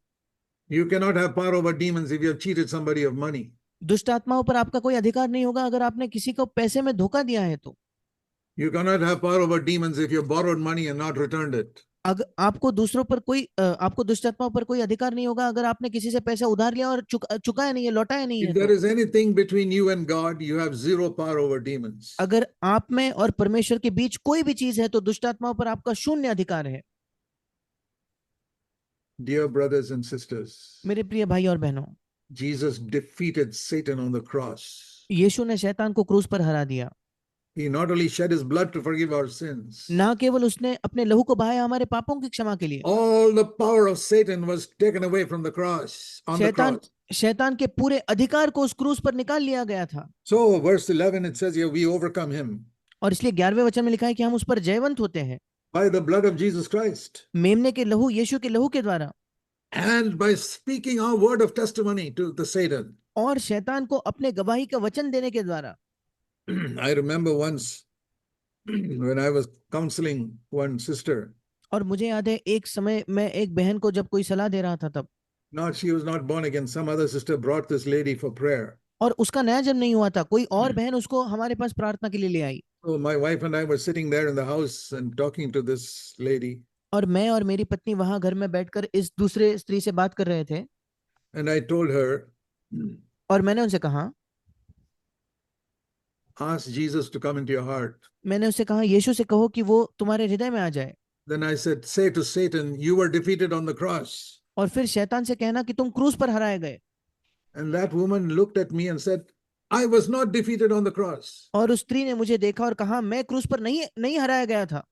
You cannot have power over demons if you have cheated somebody of money. दुष्ट आत्माओं पर आपका कोई अधिकार नहीं होगा अगर आपने किसी को पैसे में धोखा दिया है तो। You cannot have power over demons if you have borrowed money and not returned it. अगर आपको दूसरों पर कोई आपको दुष्ट आत्माओं पर कोई अधिकार नहीं होगा अगर आपने किसी से पैसा उधार लिया और चुकाया नहीं है, लौटाया नहीं है If there is anything between you and God, you have zero power over demons. अगर आप में और परमेश्वर के बीच कोई भी चीज है तो दुष्ट आत्माओं पर आपका शून्य अधिकार है। Dear brothers and sisters, मेरे प्रिय भाई और बहनों, Jesus defeated Satan on the cross. यीशु ने शैतान को क्रूस पर हरा दिया। He not only shed his blood to forgive our sins. ना केवल उसने अपने लहू को बहाया हमारे पापों की क्षमा के लिए। All the power of Satan was taken away from the cross, on the cross. शैतान के पूरे अधिकार को उस क्रूस पर निकाल लिया गया था। So verse 11 it says here, we overcome him. और इसलिए 11वें वचन में लिखा है कि हम उस पर जयवंत होते हैं By the blood of Jesus Christ. मेमने के लहू, यीशु के लहू के द्वारा। And by speaking our word of testimony to the Satan. और शैतान को अपने गवाही का वचन देने के द्वारा। I remember once when I was counseling one sister. और मुझे याद है एक समय मैं एक बहन को जब कोई सलाह दे रहा था तब। Not she was not born again. Some other sister brought this lady for prayer. और उसका नया जन्म नहीं हुआ था, कोई और बहन उसको हमारे पास प्रार्थना के लिए ले आई। So my wife and I were sitting there in the house and talking to this lady. और मैं और मेरी पत्नी वहां घर में बैठकर इस दूसरे स्त्री से बात कर रहे थे। And I told her, और मैंने उनसे कहा, ask Jesus to come into your heart. मैंने उससे कहा यीशु से कहो कि वो तुम्हारे हृदय में आ जाए। Then I said, say to Satan, you were defeated on the cross. और फिर शैतान से कहना कि तुम क्रूस पर हराए गए। And that woman looked at me and said, I was not defeated on the cross. और उस स्त्री ने मुझे देखा और कहा, मैं क्रूस पर नहीं हराया गया था।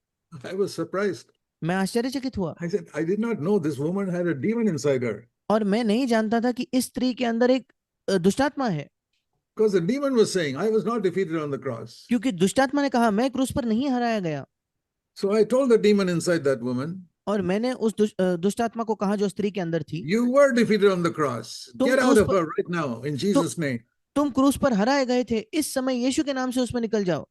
I was surprised. मैं आश्चर्यचकित हुआ। I said, I did not know this woman had a demon inside her. और मैं नहीं जानता था कि इस स्त्री के अंदर एक दुष्टात्मा है। Because the demon was saying, I was not defeated on the cross. क्योंकि दुष्टात्मा ने कहा, मैं क्रूस पर नहीं हराया गया। So I told the demon inside that woman, और मैंने उस दुष्ट आत्मा को कहा जो स्त्री के अंदर थी, you were defeated on the cross. तुम Get out क्रूस of पर her right now in तु, Jesus' name. तुम क्रूस पर हराए गए थे, इस समय यीशु के नाम से उसमें निकल जाओ।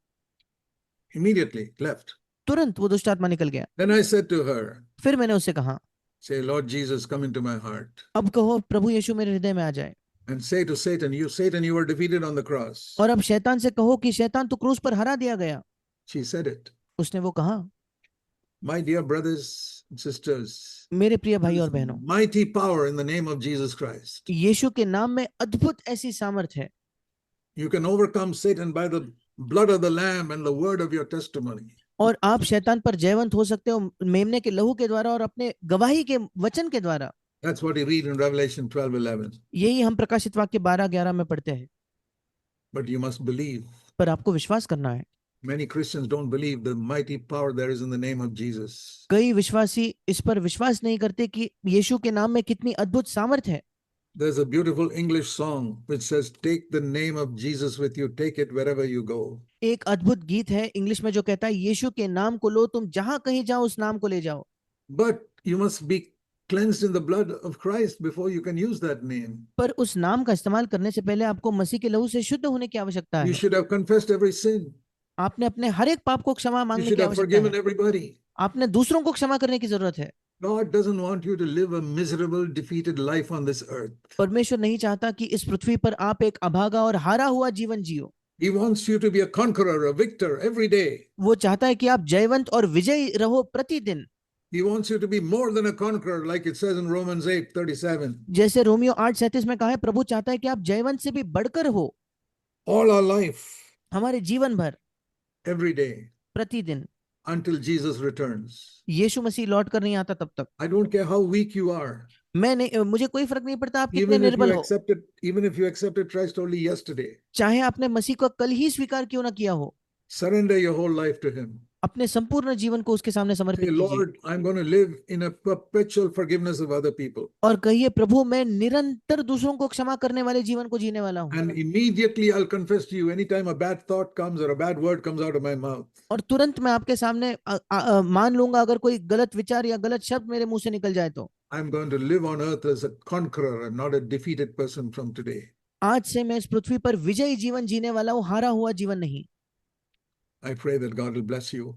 Immediately left. तुरंत वो दुष्ट आत्मा निकल गया। Then I said to her, फिर मैंने उससे कहा, say, Lord Jesus, come into my heart. अब कहो प्रभु यीशु मेरे हृदय में आ जाए। And say to Satan, you were defeated on the cross. और अब शैतान से कहो कि शैतान तू क्रूस पर हरा दिया गया। She said it. उसने वो कहा। My dear brothers and sisters, मेरे प्रिय भाई there और is बहनों, mighty power in the name of Jesus Christ. यीशु के नाम में अद्भुत ऐसी सामर्थ है। You can overcome Satan by the blood of the Lamb and the word of your testimony. और आप शैतान पर जयवंत हो सकते हो मेमने के लहू के द्वारा और अपने गवाही के वचन के द्वारा। That's what you read in Revelation 12:11. यही हम प्रकाशित वाक्य 12-11 में पढ़ते हैं। But you must believe. पर आपको विश्वास करना है। Many Christians don't believe the mighty power there is in the name of Jesus. कई विश्वासी इस पर विश्वास नहीं करते कि यीशु के नाम में कितनी अद्भुत सामर्थ है। There's a beautiful English song which says, take the name of Jesus with you, take it wherever you go. एक अद्भुत गीत है इंग्लिश में जो कहता है यीशु के नाम को लो, तुम जहां कहीं जाओ उस नाम को ले जाओ। But you must be cleansed in the blood of Christ before you can use that name. पर उस नाम का इस्तेमाल करने से पहले आपको मसीह के लहू से शुद्ध होने की आवश्यकता You है। should have confessed every sin. आपने अपने हर एक पाप को क्षमा You मांगने should की have आवश्यकता forgiven है। everybody. आपने दूसरों को क्षमा करने की जरूरत है। God doesn't want you to live a miserable, defeated life on this earth. परमेश्वर नहीं चाहता कि इस पृथ्वी पर आप एक अभागा और हारा हुआ जीवन जियो। He wants you to be a conqueror, a victor every day. वो चाहता है कि आप जयवंत और विजयी रहो प्रतिदिन। He wants you to be more than a conqueror, like it says in Romans 8:37. जैसे रोमियो 8:37 में कहा है, प्रभु चाहता है कि आप जयवंत से भी बढ़कर हो। All our life, हमारे जीवन भर, every day, प्रतिदिन, until Jesus returns. यीशु मसीह लौट कर नहीं आता तब तक। I don't care how weak you are. मुझे कोई फर्क नहीं पड़ता आप कितने निर्बल हो। Even if you accepted Christ only yesterday, चाहे आपने मसीह को कल ही स्वीकार क्यों ना किया हो, surrender your whole life to Him. अपने संपूर्ण जीवन को उसके सामने समर्पित Say, कीजिए Lord, I'm going to live in a perpetual forgiveness of other people. और कहिए, प्रभु मैं निरंतर दूसरों को क्षमा करने वाले जीवन को जीने वाला हूँ। And immediately I'll confess to you anytime a bad thought comes or a bad word comes out of my mouth. और तुरंत मैं आपके सामने मान लूंगा अगर कोई गलत विचार या गलत शब्द मेरे मुंह से निकल जाए तो। I'm going to live on earth as a conqueror and not a defeated person from today. आज से मैं इस पृथ्वी पर विजयी जीवन जीने वाला हूँ, हारा हुआ जीवन नहीं। I pray that God will bless you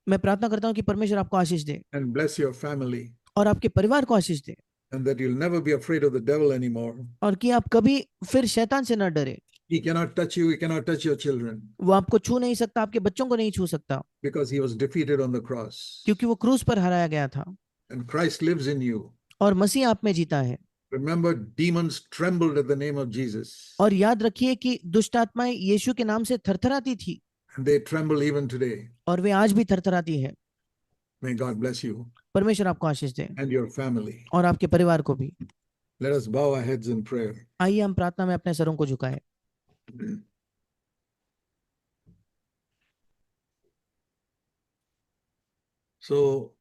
मैं प्रार्थना करता हूँ कि परमेश्वर आपको आशीष दे and bless your family, और आपके परिवार को आशीष दे, and that you'll never be afraid of the devil anymore. और कि आप कभी फिर शैतान से न डरे। He cannot touch you, he cannot touch your children, वो आपको छू नहीं सकता, आपके बच्चों को नहीं छू सकता, because he was defeated on the cross. क्योंकि वो क्रूस पर हराया गया था And Christ lives in you. और मसीह आप में जीता है। Remember, demons trembled at the name of Jesus, और याद रखिए कि दुष्ट आत्माएं यीशु के नाम से थरथराती थी and they tremble even today. और वे आज भी थरथराती है। May God bless you परमेश्वर आपको आशीष दे and your family. और आपके परिवार को भी। Let us bow our heads in prayer. आइए हम प्रार्थना में अपने सरों को झुकाएं। So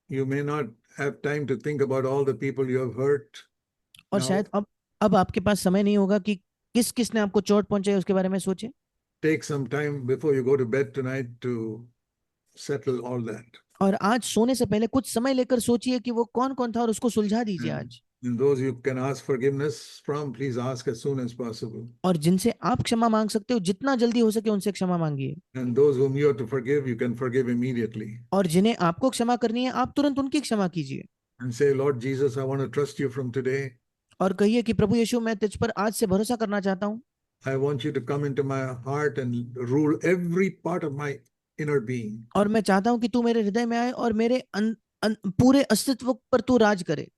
you may not have time to think about all the people you have hurt. और Now, शायद अब आपके पास समय नहीं होगा कि किस किस ने आपको चोट पहुंचाई उसके बारे में सोचे। take some time before you go to bed tonight to settle all that. और आज सोने से पहले कुछ समय लेकर सोचिए कि वो कौन कौन था और उसको सुलझा दीजिए आज। And those you can ask forgiveness from, please ask as soon as possible. और जिनसे आप क्षमा मांग सकते हो जितना जल्दी हो सके उनसे क्षमा मांगिए। And those whom you have to forgive, you can forgive immediately. और जिन्हें आपको क्षमा करनी है आप तुरंत उनकी क्षमा कीजिए। And say, Lord Jesus, I want to trust you from today. और कहिए कि प्रभु यीशु मैं तुझ पर आज से भरोसा करना चाहता हूँ। I want you to come into my heart and rule every part of my inner being. और मैं चाहता हूँ कि तू मेरे हृदय में आए और मेरे पूरे अस्तित्व पर तू राज करे।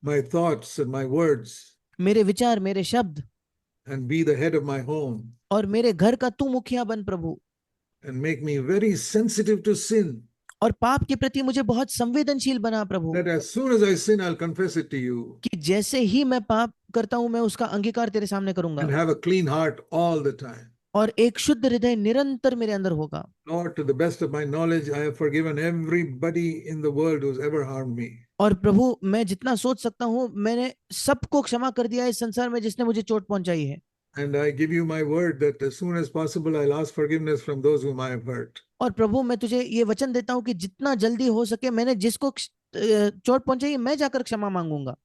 My thoughts and my words. मेरे विचार, मेरे शब्द। And be the head of my home. और मेरे घर का तू मुखिया बन प्रभु। And make me very sensitive to sin. और पाप के प्रति मुझे बहुत संवेदनशील बना प्रभु। That as soon as I sin, I'll confess it to you. कि जैसे ही मैं पाप करता हूँ मैं उसका अंगीकार तेरे सामने करूंगा। And have a clean heart all the time. और एक शुद्ध हृदय निरंतर मेरे अंदर होगा। Lord, to the best of my knowledge, I have forgiven everybody in the world who's ever harmed me. और प्रभु मैं जितना सोच सकता हूँ मैंने सबको क्षमा कर दिया इस संसार में जिसने मुझे चोट पहुंचाई है। And I give you my word that as soon as possible, I'll ask forgiveness from those whom I have hurt. और प्रभु मैं तुझे ये वचन देता हूँ कि जितना जल्दी हो सके मैंने जिसको चोट पहुंचाई है, मैं जाकर क्षमा मांगूंगा।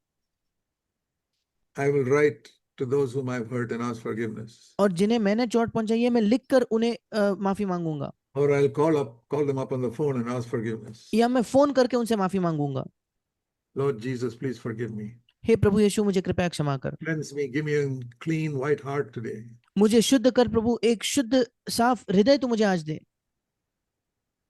I will write to those whom I've hurt and ask forgiveness. और जिन्हें मैंने चोट पहुंचाई है मैं लिखकर उन्हें माफी मांगूंगा। Or I'll call them up on the phone and ask forgiveness. या मैं फोन करके उनसे माफी मांगूंगा। Lord Jesus, please forgive me. हे प्रभु यीशु मुझे कृपया क्षमा कर। Cleanse me. Give me a clean white heart today. मुझे शुद्ध कर प्रभु, एक शुद्ध साफ हृदय तू मुझे आज दे,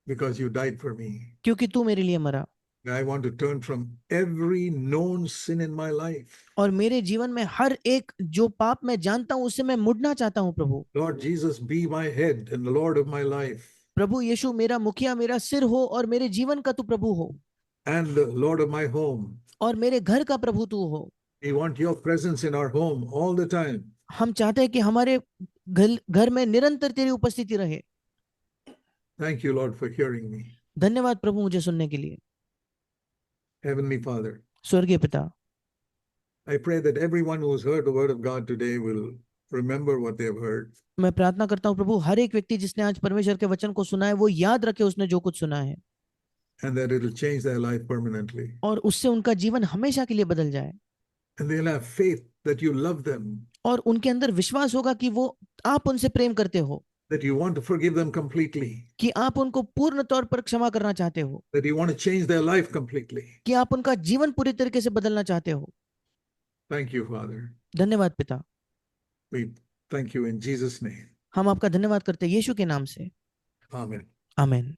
Because you died for me. क्योंकि तू मेरे लिए मरा। I want to turn from every known sin in my life. और मेरे जीवन में हर एक जो पाप मैं जानता हूं उससे मैं मुड़ना चाहता हूं प्रभु। Lord Jesus, be my head and the Lord of my life. प्रभु यीशु मेरा मुखिया, मेरा सिर हो और मेरे जीवन का तू प्रभु हो। And the Lord of my home. और मेरे घर का प्रभु तू हो। We want your presence in our home all the time. हम चाहते हैं कि हमारे घर में निरंतर तेरी उपस्थिति रहे। Thank you, Lord, for hearing me. धन्यवाद प्रभु मुझे सुनने के लिए। Heavenly Father, स्वर्गीय पिता, I pray that everyone who has heard the word of God today will remember what they have heard. मैं प्रार्थना करता हूँ प्रभु हर एक व्यक्ति जिसने आज परमेश्वर के वचन को सुना है वो याद रखे उसने जो कुछ सुना है। And that it will change their life permanently. और उससे उनका जीवन हमेशा के लिए बदल जाए। And they'll have faith that you love them. और उनके अंदर विश्वास होगा कि वो आप उनसे प्रेम करते हो। That you want to forgive them completely. कि आप उनको पूर्ण तौर पर क्षमा करना चाहते हो। That you want to change their life completely. कि आप उनका जीवन पूरी तरीके से बदलना चाहते हो। Thank you, Father. धन्यवाद पिता। We thank you in Jesus' name. हम आपका धन्यवाद करते हैं यीशु के नाम से। Amen. आमीन।